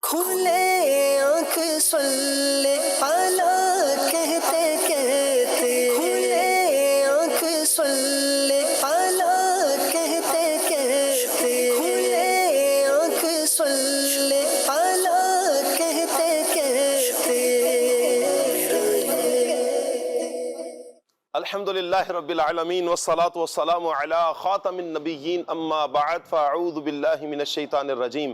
کھلے آنکھ صلی اعلیٰ کہتے کہتے، کھلے آنکھ صلی اعلیٰ کہتے کہتے، کھلے آنکھ صلی اعلیٰ کہتے کہتے۔ الحمدللہ رب العالمین والصلاة والسلام علی خاتم النبیین اما بعد فاعوذ باللہ من الشیطان الرجیم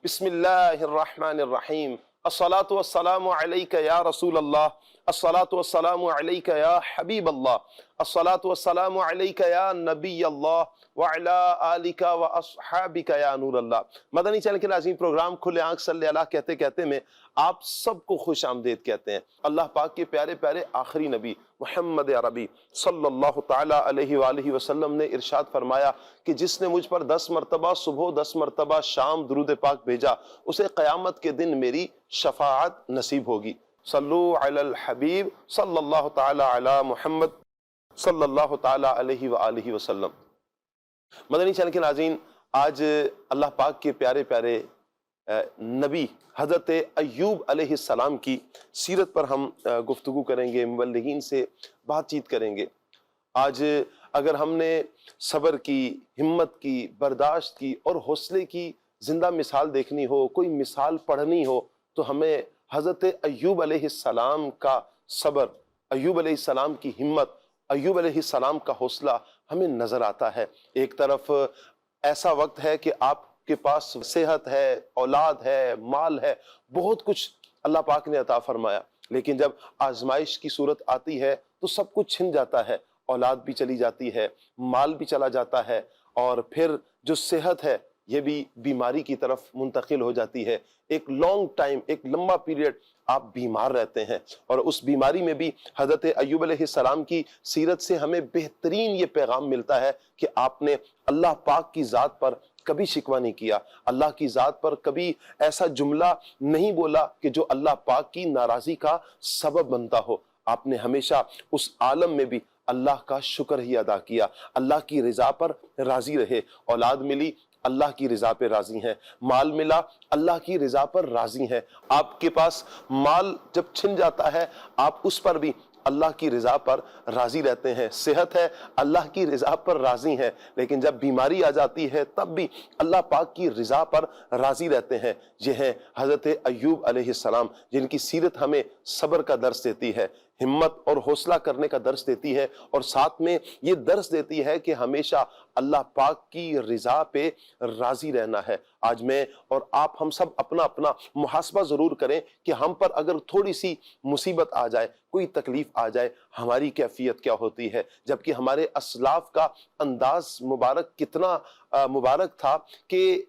بسم اللہ الرحمن الرحیم الصلاة والسلام علیک یا رسول اللہ، الصلاة والسلام علیک یا حبیب اللہ، الصلاة والسلام علیک یا نبی اللہ وعلا آلک واصحابک یا نور اللہ۔ مدنی چینل کے ناظرین، پروگرام کھلے آنکھ صلی اللہ کہتے کہتے میں آپ سب کو خوش آمدید کہتے ہیں۔ اللہ پاک کے پیارے پیارے آخری نبی محمد عربی صلی اللہ تعالیٰ علیہ وآلہ وسلم نے ارشاد فرمایا کہ جس نے مجھ پر 10 مرتبہ صبح 10 مرتبہ شام درود پاک بھیجا، اسے قیامت کے دن میری شفاعت نصیب ہوگی۔ صلو علی الحبیب صلی اللہ تعالیٰ علی محمد صلی اللہ تعالیٰ علیہ وآلہ وسلم۔ مدنی چینل کے ناظرین، آج اللہ پاک کے پیارے پیارے نبی حضرت ایوب علیہ السلام کی سیرت پر ہم گفتگو کریں گے، مبلغین سے بات چیت کریں گے۔ آج اگر ہم نے صبر کی، ہمت کی، برداشت کی اور حوصلے کی زندہ مثال دیکھنی ہو، کوئی مثال پڑھنی ہو، تو ہمیں حضرت ایوب علیہ السلام کا صبر، ایوب علیہ السلام کی ہمت، ایوب علیہ السلام کا حوصلہ ہمیں نظر آتا ہے۔ ایک طرف ایسا وقت ہے کہ آپ کے پاس صحت ہے، اولاد ہے، مال ہے، بہت کچھ اللہ پاک نے عطا فرمایا، لیکن جب آزمائش کی صورت آتی ہے تو سب کچھ چھن جاتا ہے، اولاد بھی چلی جاتی ہے، مال بھی چلا جاتا ہے، اور پھر جو صحت ہے یہ بھی بیماری کی طرف منتقل ہو جاتی ہے۔ ایک لانگ ٹائم، ایک لمبا پیریڈ آپ بیمار رہتے ہیں، اور اس بیماری میں بھی حضرت ایوب علیہ السلام کی سیرت سے ہمیں بہترین یہ پیغام ملتا ہے کہ آپ نے اللہ پاک کی ذات پر کبھی شکوہ نہیں کیا، اللہ کی ذات پر کبھی ایسا جملہ نہیں بولا کہ جو اللہ پاک کی ناراضی کا سبب بنتا ہو۔ آپ نے ہمیشہ اس عالم میں بھی اللہ کا شکر ہی ادا کیا، اللہ کی رضا پر راضی رہے۔ اولاد ملی، اللہ کی رضا پہ راضی ہیں، مال ملا، اللہ کی رضا پر راضی ہیں۔ آپ کے پاس مال جب چھن جاتا ہے، آپ اس پر بھی اللہ کی رضا پر راضی رہتے ہیں۔ صحت ہے، اللہ کی رضا پر راضی ہیں، لیکن جب بیماری آ جاتی ہے تب بھی اللہ پاک کی رضا پر راضی رہتے ہیں۔ یہ ہیں حضرت ایوب علیہ السلام، جن کی سیرت ہمیں صبر کا درس دیتی ہے، ہمت اور حوصلہ کرنے کا درس دیتی ہے، اور ساتھ میں یہ درس دیتی ہے کہ ہمیشہ اللہ پاک کی رضا پہ راضی رہنا ہے۔ آج میں اور آپ ہم سب اپنا اپنا محاسبہ ضرور کریں کہ ہم پر اگر تھوڑی سی مصیبت آ جائے، کوئی تکلیف آ جائے، ہماری کیفیت کیا ہوتی ہے، جبکہ ہمارے اسلاف کا انداز مبارک کتنا مبارک تھا کہ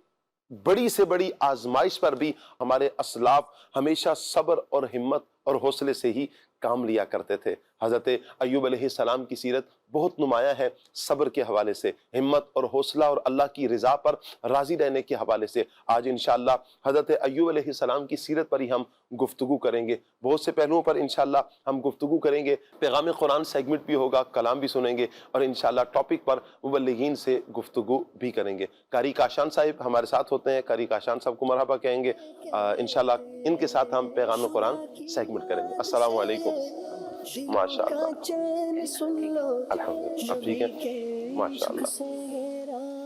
بڑی سے بڑی آزمائش پر بھی ہمارے اسلاف ہمیشہ صبر اور ہمت اور حوصلے سے ہی کام لیا کرتے تھے۔ حضرت ایوب علیہ السلام کی سیرت بہت نمایاں ہے صبر کے حوالے سے، ہمت اور حوصلہ اور اللہ کی رضا پر راضی رہنے کے حوالے سے۔ آج انشاءاللہ حضرت ایوب علیہ السلام کی سیرت پر ہی ہم گفتگو کریں گے، بہت سے پہلوؤں پر انشاءاللہ ہم گفتگو کریں گے۔ پیغام قرآن سیگمنٹ بھی ہوگا، کلام بھی سنیں گے، اور انشاءاللہ ٹاپک پر مبلغین سے گفتگو بھی کریں گے۔ قاری کاشان صاحب ہمارے ساتھ ہوتے ہیں، قاری کاشان صاحب کو مرحبا کہیں گے۔ انشاءاللہ ان کے ساتھ ہم پیغام قرآن سیگمنٹ کریں گے۔ السلام علیکم۔ ماشاءاللہ، الحمدللہ، آپ ٹھیک ہیں؟ ماشاءاللہ۔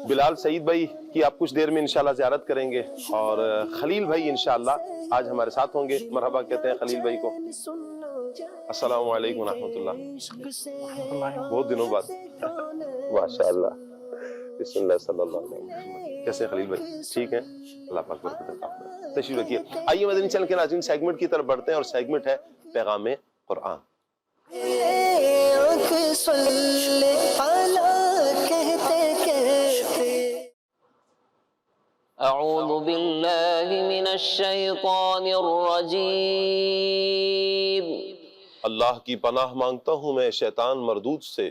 بلال سعید بھائی کی آپ کچھ دیر میں انشاءاللہ زیارت کریں گے، اور خلیل بھائی انشاءاللہ آج ہمارے ساتھ ہوں گے۔ مرحبا کہتے ہیں خلیل بھائی کو۔ السلام علیکم ورحمۃ اللہ، بہت دنوں بعد۔ ماشاءاللہ، بسم اللہ صلی اللہ علیہ وسلم۔ کیسے ہیں خلیل بھائی؟ ٹھیک ہیں؟ اللہ پاک برکت عطا فرمائے۔ تشریف رکھیے۔ آئیے مدنی چینل کے ناظرین سیگمنٹ کی طرف بڑھتے ہیں، اور سیگمنٹ ہے پیغام قرآن۔ اعوذ باللہ من الشیطان الرجیم۔ اللہ کی پناہ مانگتا ہوں میں شیطان مردود سے۔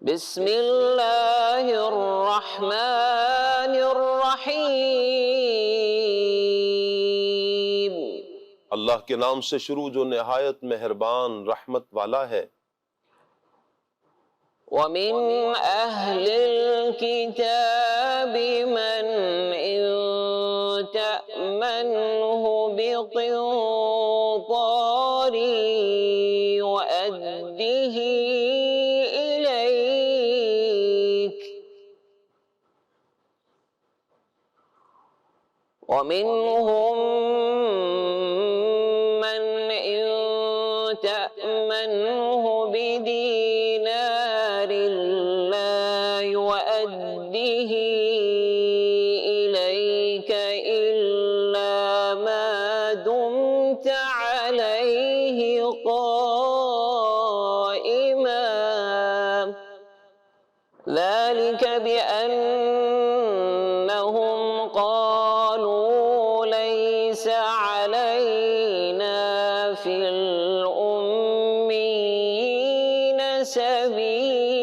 بسم اللہ الرحمن الرحیم۔ اللہ کے نام سے شروع جو نہایت مہربان رحمت والا ہے۔ وَمِنْ أَهْلِ الْكِتَابِ مَنْ إِنْ تَأْمَنْهُ تأمنه بقنطار يؤده إليك ومنهم من إن تأمنه بدينار لا يؤده إليك إلا ما دمت عليه قائما ذلك بأنهم قالوا ليس علينا في الأميين سبيل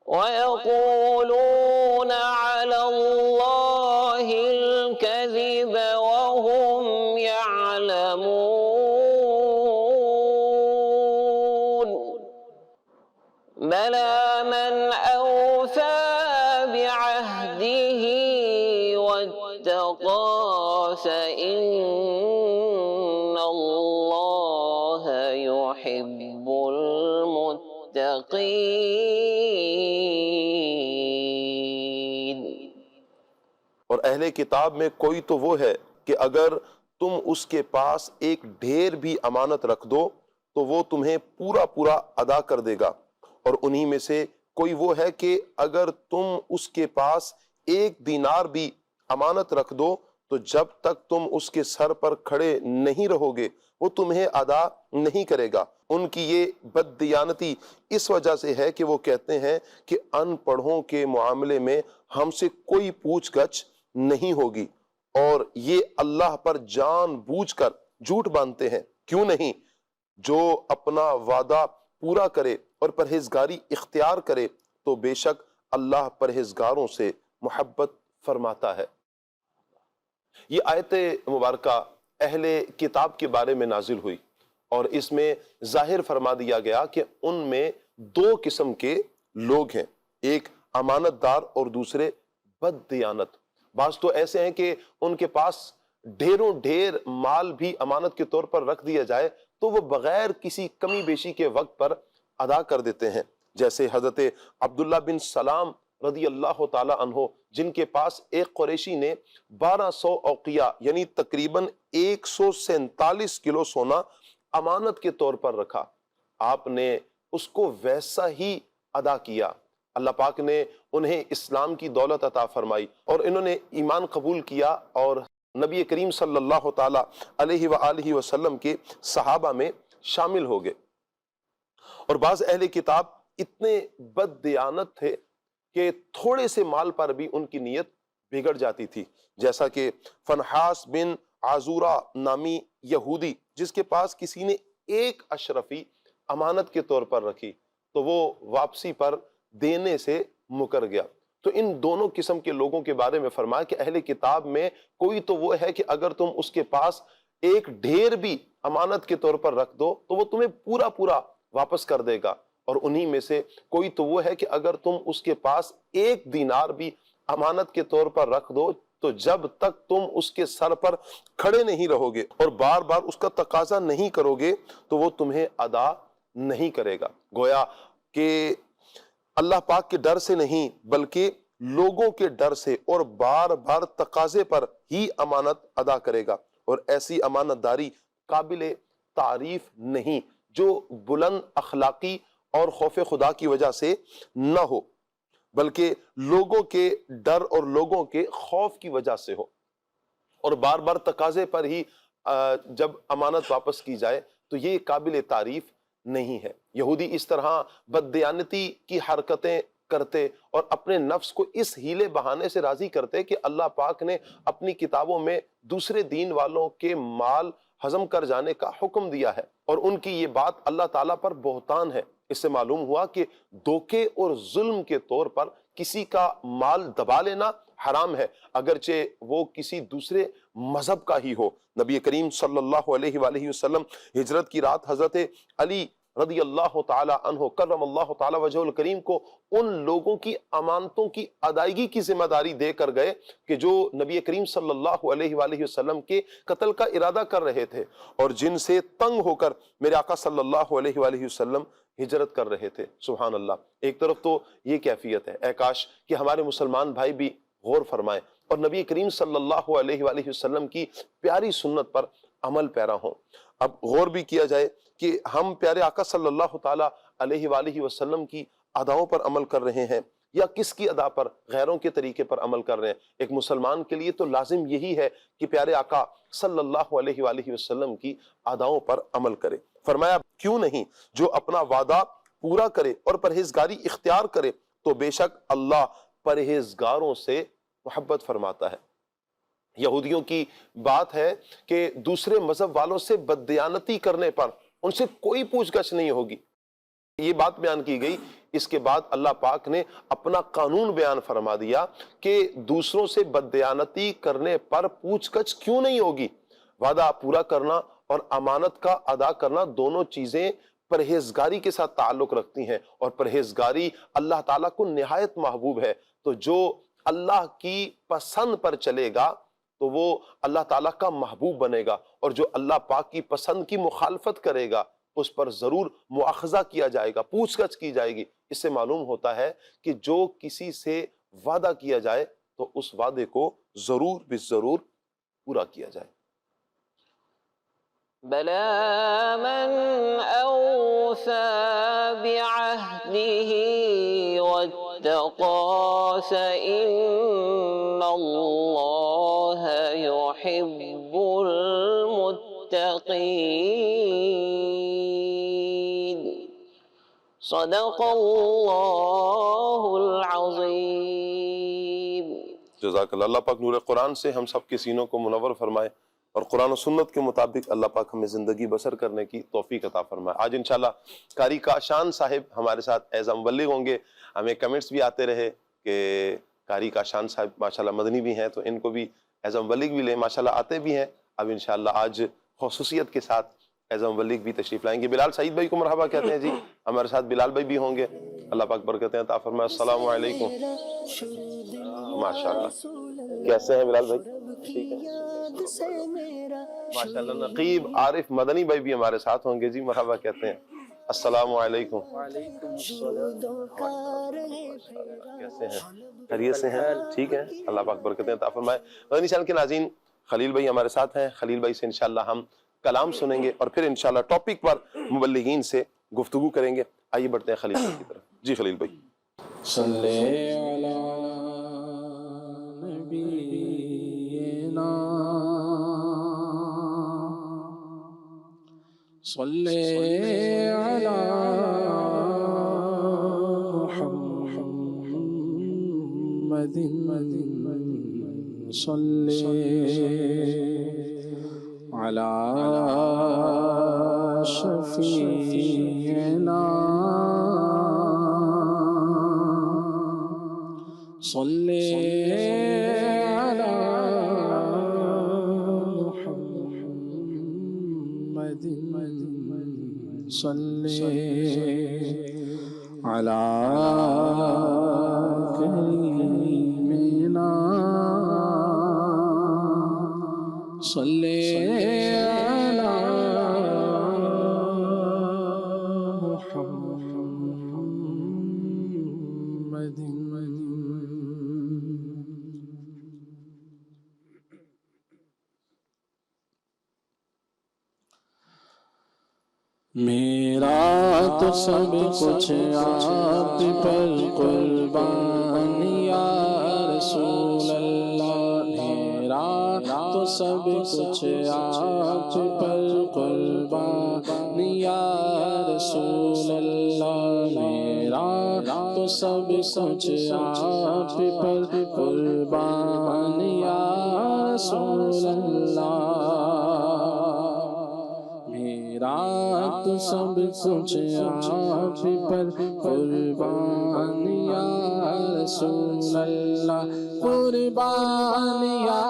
ويقولون على الله الكذب وهم يعلمون بلى من أوفى بعهده واتقى فإن الله يحب المتقين. اور اہل کتاب میں کوئی تو وہ ہے کہ اگر تم اس کے پاس ایک ڈھیر بھی امانت رکھ دو تو وہ تمہیں پورا پورا ادا کر دے گا، اور انہی میں سے کوئی وہ ہے کہ اگر تم اس کے پاس ایک دینار بھی امانت رکھ دو تو جب تک تم اس کے سر پر کھڑے نہیں رہو گے وہ تمہیں ادا نہیں کرے گا۔ ان کی یہ بددیانتی اس وجہ سے ہے کہ وہ کہتے ہیں کہ ان پڑھوں کے معاملے میں ہم سے کوئی پوچھ گچھ نہیں ہوگی، اور یہ اللہ پر جان بوجھ کر جھوٹ باندھتے ہیں۔ کیوں نہیں؟ جو اپنا وعدہ پورا کرے اور پرہیزگاری اختیار کرے تو بے شک اللہ پرہیزگاروں سے محبت فرماتا ہے۔ یہ آیت مبارکہ اہل کتاب کے بارے میں نازل ہوئی، اور اس میں ظاہر فرما دیا گیا کہ ان میں دو قسم کے لوگ ہیں، ایک امانت دار اور دوسرے بد دیانت۔ بعض تو ایسے ہیں کہ ان کے پاس ڈھیروں ڈھیر مال بھی امانت کے طور پر رکھ دیا جائے تو وہ بغیر کسی کمی بیشی کے وقت پر ادا کر دیتے ہیں، جیسے حضرت عبداللہ بن سلام رضی اللہ تعالی عنہ، جن کے پاس ایک قریشی نے 1200 اوقیہ یعنی تقریباً 147 کلو سونا امانت کے طور پر رکھا۔ آپ نے اس کو ویسا ہی ادا کیا، اللہ پاک نے انہیں اسلام کی دولت عطا فرمائی اور انہوں نے ایمان قبول کیا اور نبی کریم صلی اللہ تعالی علیہ وآلہ وسلم کے صحابہ میں شامل ہو گئے۔ اور بعض اہل کتاب اتنے بد دیانت تھے کہ تھوڑے سے مال پر بھی ان کی نیت بگڑ جاتی تھی، جیسا کہ فنحاس بن عازورہ نامی یہودی، جس کے پاس کسی نے ایک اشرفی امانت کے طور پر رکھی تو وہ واپسی پر دینے سے مکر گیا۔ تو ان دونوں قسم کے لوگوں کے بارے میں فرمایا کہ اہل کتاب میں کوئی تو وہ ہے کہ اگر تم اس کے پاس ایک ڈھیر بھی امانت کے طور پر رکھ دو تو وہ تمہیں پورا پورا واپس کر دے گا، اور انہی میں سے کوئی تو وہ ہے کہ اگر تم اس کے پاس ایک دینار بھی امانت کے طور پر رکھ دو تو جب تک تم اس کے سر پر کھڑے نہیں رہو گے اور بار بار اس کا تقاضا نہیں کرو گے تو وہ تمہیں ادا نہیں کرے گا۔ گویا کہ اللہ پاک کے ڈر سے نہیں بلکہ لوگوں کے ڈر سے اور بار بار تقاضے پر ہی امانت ادا کرے گا، اور ایسی امانت داری قابل تعریف نہیں جو بلند اخلاقی اور خوف خدا کی وجہ سے نہ ہو، بلکہ لوگوں کے ڈر اور لوگوں کے خوف کی وجہ سے ہو، اور بار بار تقاضے پر ہی جب امانت واپس کی جائے تو یہ قابل تعریف نہیں ہے۔ یہودی اس طرح بددیانتی کی حرکتیں کرتے اور اپنے نفس کو اس ہیلے بہانے سے راضی کرتے کہ اللہ پاک نے اپنی کتابوں میں دوسرے دین والوں کے مال ہضم کر جانے کا حکم دیا ہے، اور ان کی یہ بات اللہ تعالیٰ پر بہتان ہے۔ اس سے معلوم ہوا کہ دھوکے اور ظلم کے طور پر کسی کا مال دبا لینا حرام ہے، اگرچہ وہ کسی دوسرے مذہب کا ہی ہو۔ نبی کریم صلی اللہ علیہ وآلہ وسلم ہجرت کی رات حضرت علی رضی اللہ تعالی عنہ کرم اللہ تعالی وجہ الکریم کو ان لوگوں کی امانتوں کی ادائیگی کی ذمہ داری دے کر گئے کہ جو نبی کریم صلی اللہ علیہ وآلہ وسلم کے قتل کا ارادہ کر رہے تھے اور جن سے تنگ ہو کر میرے آقا صلی اللہ علیہ وآلہ وسلم ہجرت کر رہے تھے۔ سبحان اللہ، ایک طرف تو یہ کیفیت ہے، اے کاش کہ ہمارے مسلمان بھائی بھی غور فرمائیں اور نبی کریم صلی اللہ علیہ وآلہ وسلم کی پیاری سنت پر عمل پیرا ہوں۔ اب غور بھی کیا جائے کہ ہم پیارے آقا صلی اللہ تعالی علیہ وآلہ وسلم کی اداؤں پر عمل کر رہے ہیں یا کس کی ادا پر، غیروں کے طریقے پر عمل کر رہے ہیں۔ ایک مسلمان کے لیے تو لازم یہی ہے کہ پیارے آقا صلی اللہ علیہ وآلہ وسلم کی اداؤں پر عمل کرے۔ فرمایا کیوں نہیں، جو اپنا وعدہ پورا کرے اور پرہیزگاری اختیار کرے تو بے شک اللہ پرہیزگاروں سے محبت فرماتا ہے۔ یہودیوں کی بات ہے کہ دوسرے مذہب والوں سے بددیانتی کرنے پر ان سے کوئی پوچھ گچھ نہیں ہوگی، یہ بات بیان کی گئی۔ اس کے بعد اللہ پاک نے اپنا قانون بیان فرما دیا کہ دوسروں سے بددیانتی کرنے پر پوچھ گچھ کیوں نہیں ہوگی۔ وعدہ پورا کرنا اور امانت کا ادا کرنا دونوں چیزیں پرہیزگاری کے ساتھ تعلق رکھتی ہیں، اور پرہیزگاری اللہ تعالیٰ کو نہایت محبوب ہے۔ تو جو اللہ کی پسند پر چلے گا تو وہ اللہ تعالیٰ کا محبوب بنے گا، اور جو اللہ پاک کی پسند کی مخالفت کرے گا اس پر ضرور مؤاخذہ کیا جائے گا، پوچھ گچھ کی جائے گی۔ اس سے معلوم ہوتا ہے کہ جو کسی سے وعدہ کیا جائے تو اس وعدے کو ضرور بالضرور پورا کیا جائے۔ بَلَىٰ مَنْ أَوْفَىٰ بِعَهْدِهِ وَاتَّقَىٰ فَإِنَّ اللَّهَ يُحِبُّ الْمُتَّقِينَ۔ صدق اللہ العظیم۔ جزاک اللہ۔ اللہ پاک نور قرآن سے ہم سب کے سینوں کو منور فرمائے اور قرآن و سنت کے مطابق اللہ پاک ہمیں زندگی بسر کرنے کی توفیق عطا فرمائے۔ آج انشاءاللہ قاری کاشان صاحب ہمارے ساتھ ایز مبلغ ہوں گے۔ ہمیں کمنٹس بھی آتے رہے کہ قاری کاشان صاحب ماشاءاللہ مدنی بھی ہیں تو ان کو بھی ایز مبلغ بھی لیں، ماشاءاللہ آتے بھی ہیں۔ اب انشاءاللہ آج خصوصیت کے ساتھ ایز مبلغ بھی تشریف لائیں گے۔ بلال سعید بھائی کو مرحبا کہتے ہیں جی، ہمارے ساتھ بلال بھائی بھی ہوں گے۔ اللہ پاک برکتیں عطا فرمائے۔ السلام علیکم۔ ماشاءاللہ، کیسے ہیں بلال بھائی؟ ٹھیک ہے ماشاءاللہ۔ نقیب عارف مدنی بھائی بھی ہمارے ساتھ ہوں گے جی، مرحبا کہتے ہیں۔ السلام علیکم۔ کیسے ہیں؟ خیریت سے ہیں؟ ٹھیک ہے، اللہ پاک برکتیں عطا فرمائے۔ مدنی چینل کے ناظرین، خلیل بھائی ہمارے ساتھ ہیں۔ خلیل بھائی سے انشاءاللہ ہم کلام سنیں گے اور پھر انشاءاللہ ٹاپک پر مبلغین سے گفتگو کریں گے۔ آئیے بڑھتے ہیں خلیل بھائی کی طرف۔ جی خلیل بھائی۔ صلی علی نبینا صلی علی محمد صلی علی شفیعنا صلی علی محمد صلی علی کریمنا صلی علی محمد۔ میرا تو سب کچھ آپ پر قربان یا رسول اللہ، میرا تو سب کچھ آپ پر قربان یا رسول اللہ، میرا تو سب کچھ آپ پر قربان یا رسول اللہ، میرا تو سب کچھ آپ پر قربان یا رسول اللہ، قربان یا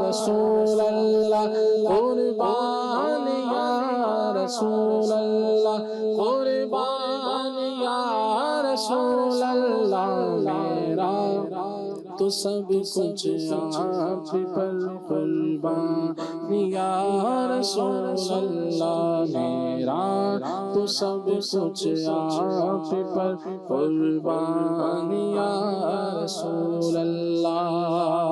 رسول اللہ، قربان یا رسول اللہ، قربان رسول اللہ میرا تو سب کچھ آپ پر قربان یا رسول اللہ میرا تو سب کچھ آپ پر قربان یا رسول اللہ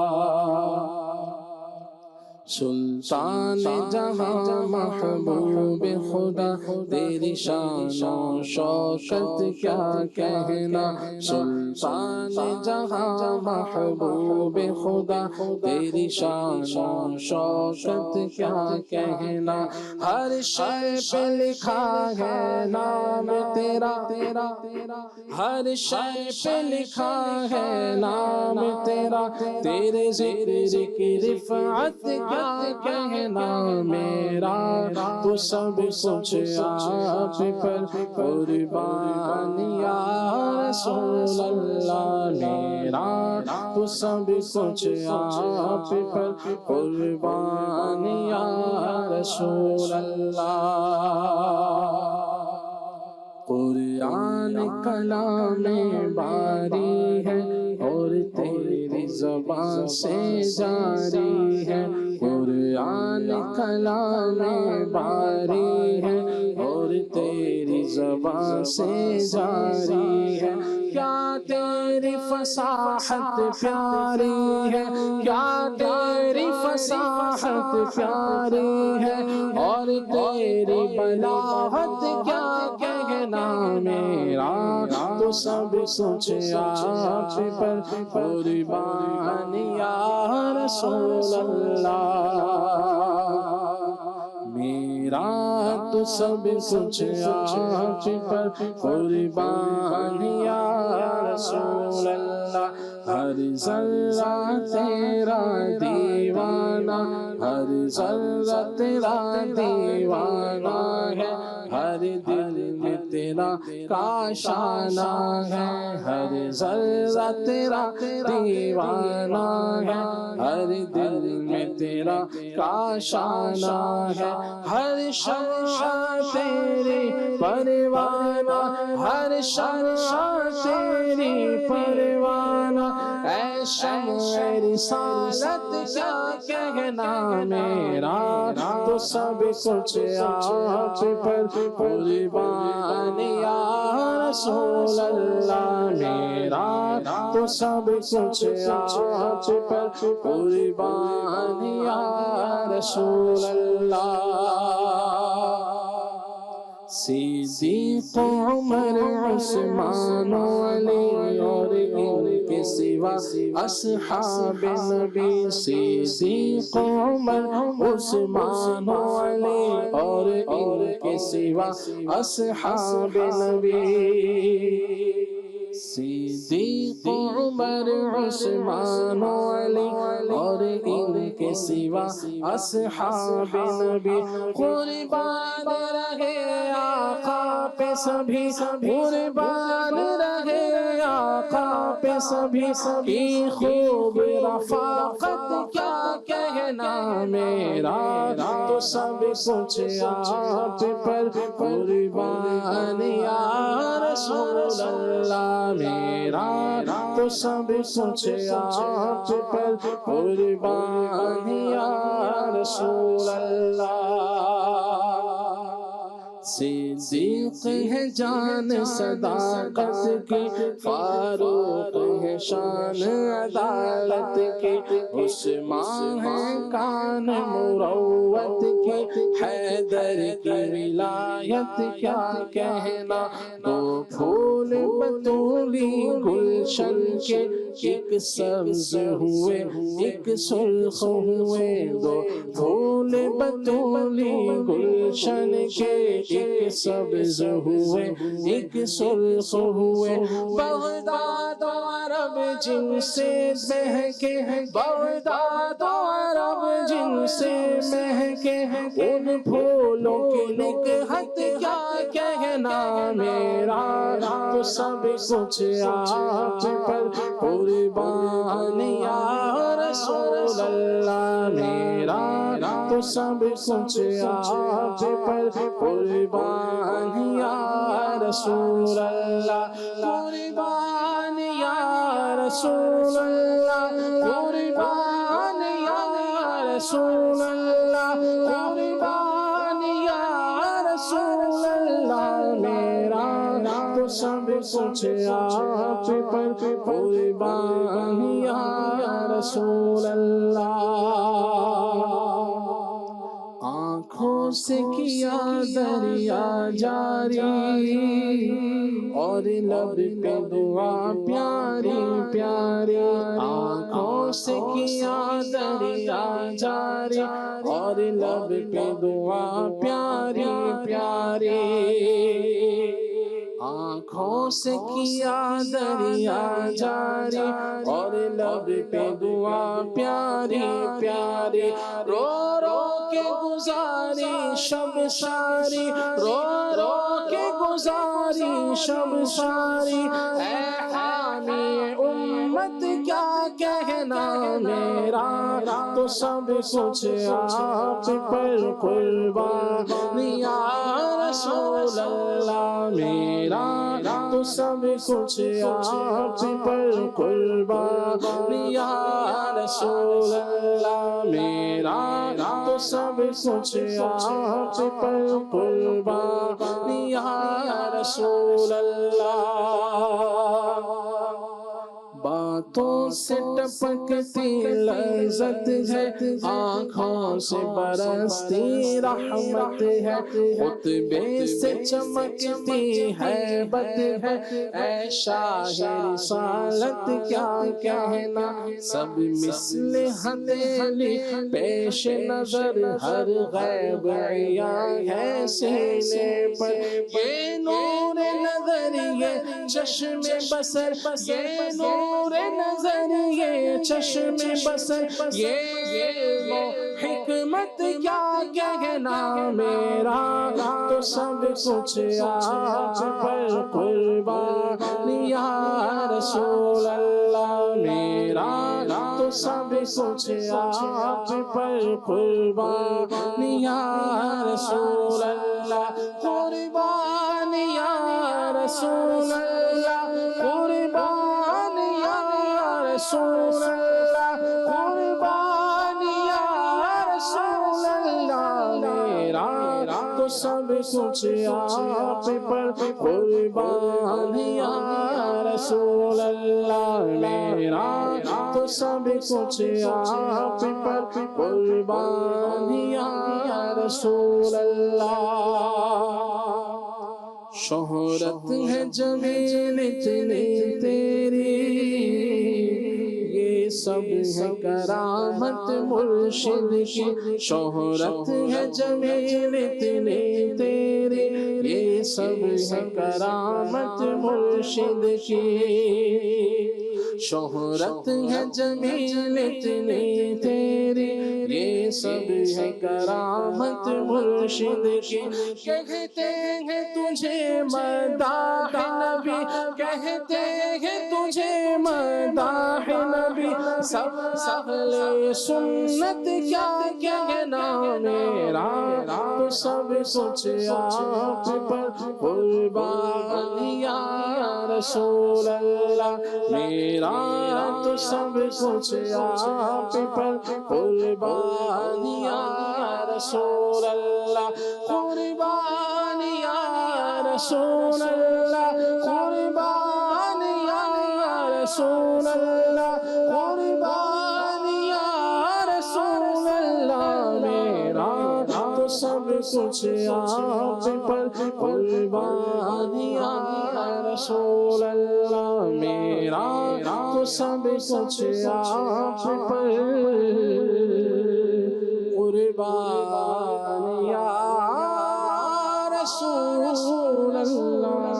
سلطان جہاں محبوب خدا تیری شان و شوکت کیا کہنا سلطان جہاں محبوب خدا تیری شان و شوکت کیا کہنا ہر شے پہ لکھا ہے نام تیرا ہر شے پہ لکھا ہے نام تیرا تیرے ذکر کی رفعت کیا کہنا میرا تو سب کچھ آپ پر قربان یا رسول اللہ میرا تو سب کچھ آپ پر قربان یا رسول اللہ قرآن کلام باری ہے اور تیری زبان سے جاری ہے قرآن کلام باری ہے اور تیری زبان سے جاری ہے کیا تیری فصاحت پیاری ہے کیا تیری فصاحت پیاری ہے اور تیری بلاغت کیا کہنا میرا تو سب کچھ آپ پر قربان یا رسول اللہ میرا تو سب کچھ آپ پر قربان یا رسول اللہ ہر ذرہ تیرا دیوانہ ہر ذرہ تیرا دیوانہ ہے ہر دل میں تیرا کاشانہ ہے ہر ذرہ تیرا دیوانہ ہے ہر دل میں تیرا کاشانہ ہے ہر شمع تیری پروانہ ہر شمع تیری پروانہ اے شمع رسالت کیا کہنا میرا تو سب کچھ آپ پر قربان یا رسول اللہ میرا تو سب کچھ آپ پر قربان یا رسول اللہ صدیق عمر عثمان علی اور ان کے سوا اصحاب نبی صدیق عمر عثمان علی اور ان کے سوا اصحاب نبی صدیق عمر عثمان علی اور ان کے سوا اصحاب نبی قربان رہے آقا پہ سبھی قربان رہے آقا پہ سبھی کی خوب رفاقت کیا کہنا میرا تو سب کچھ آپ پر قربان یا رسول اللہ میرا تو سب کچھ آپ پر قربان یا رسول اللہ صدیق ہے جان صداقت کی فاروق ہے شان عدالت کی عثمان ہے کان مروت کی حیدر کی ولایت کیا کہنا دو پھول بطولی گلشن کے ایک سبز ہوئے ایک سرخ ہوئے دو پھول بطولی گلشن کے ایک سبز ہوئے ایک سرخ ہوئے بغداد و عرب جن سے مہکے بغداد و عرب جن سے مہکے ان پھولوں کی نکہت کیا کہنا میرا تو سب کچھ آپ پر قربان یا رسول اللہ میرا تو تو سب کچھ آپ پر قربان یا رسول اللہ، قربان یا رسول اللہ، قربان یا رسول اللہ، قربان یا رسول اللہ، میرا تو سب کچھ آپ پر قربان یا رسول اللہ۔ آنکھوں سے کیا دریا جاری اور لب پہ دعا پیاری پیاری، آنکھوں سے کیا دریا جاری اور لب پہ دعا پیاری پیاری، آنکھوں سے کیا دریا جاری اور لب پہ دعا پیاری پیاری، رو رو کے گزاری شب ساری، رو رو کے گزاری شب ساری، اے حامی امت کیا کہنا میرا تو سب کچھ آپ پر قربان یا رسول اللہ، میرا تو سب کچھ آپ پر قربان یا رسول اللہ، میرا تو سب کچھ آپ پر قربان یا رسول اللہ۔ باتوں سے ٹپکتی لذت ہے، آنکھوں سے برستی رحمت ہے، خطبے سے چمکتی حیبت ہے، اے شاہ رسالت کیا کہنا، سب مثل ہتھیلی پیش نظر، ہر غیب عیاں ہے سینے پر، یہ نور نظر یہ چشم بصر، یہ نور نظر یہ چشم بصر، یہ حکمت کیا کہنا میرا تو سب کچھ آپ پر قربان یا رسول اللہ، میرا تو سب کچھ آپ پر قربان یا رسول اللہ، قربان یا رسول اللہ، قربان یا رسول اللہ، قربان یا رسول اللہ، میرا تو سب کچھ آپ پر قربان یا رسول اللہ، میرا تو سب کچھ آپ پر قربان یا رسول اللہ۔ شہرت ہے جمیل اتنی تیری، یہ سب ہے کرامت مرشد کی، شہرت ہے جمیل اتنی تیری، یہ سب ہے کرامت مرشد کی، شہرت ہے جمیل اتنی تیری، یہ سب ہے کرامت مرشد کی، کہتے ہیں تجھے مداح نبی، کہتے ہیں تجھے مداح نبی، سب اہل سنت کیا کہنا میرا تو سب کچھ آپ پر قربان یا رسول اللہ، میرا تو سب کچھ آپ پر قربان یا رسول اللہ، قربان یا رسول اللہ، قربان یا رسول اللہ، قربان یا رسول اللہ، میرا تو سب کچھ آپ پر قربان یا رسول اللہ، میرا تو سب کچھ آپ پر قربان یا رسول اللہ۔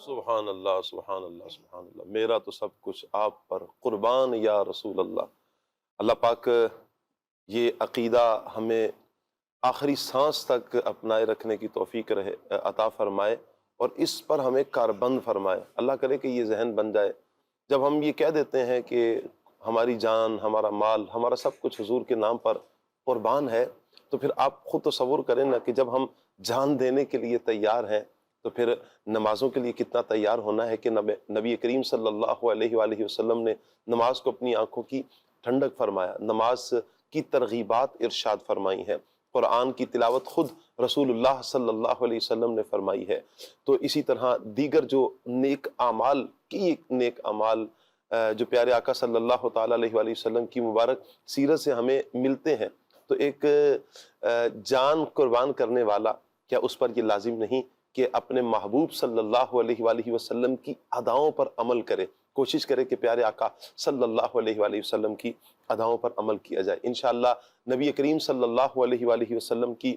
سبحان اللہ سبحان اللہ سبحان اللہ، میرا تو سب کچھ آپ پر قربان یا رسول اللہ۔ اللہ پاک یہ عقیدہ ہمیں آخری سانس تک اپنائے رکھنے کی توفیق عطا فرمائے اور اس پر ہمیں کاربند فرمائے۔ اللہ کرے کہ یہ ذہن بن جائے، جب ہم یہ کہہ دیتے ہیں کہ ہماری جان، ہمارا مال، ہمارا سب کچھ حضور کے نام پر قربان ہے، تو پھر آپ خود تصور کریں نا کہ جب ہم جان دینے کے لیے تیار ہیں تو پھر نمازوں کے لیے کتنا تیار ہونا ہے کہ نبی کریم صلی اللہ علیہ وآلہ وسلم نے نماز کو اپنی آنکھوں کی ٹھنڈک فرمایا، نماز کی ترغیبات ارشاد فرمائی ہیں، قرآن کی تلاوت خود رسول اللہ صلی اللہ علیہ وسلم نے فرمائی ہے۔ تو اسی طرح دیگر جو نیک اعمال نیک اعمال جو پیارے آقا صلی اللہ تعالیٰ علیہ وآلہ وسلم کی مبارک سیرت سے ہمیں ملتے ہیں، تو ایک جان قربان کرنے والا کیا اس پر یہ لازم نہیں کہ اپنے محبوب صلی اللہ علیہ وآلہ وسلم کی اداؤں پر عمل کرے، کوشش کرے کہ پیارے آقا صلی اللہ علیہ وآلہ وسلم کی اداؤں پر عمل کیا جائے۔ انشاءاللہ نبی کریم صلی اللہ علیہ وآلہ وسلم کی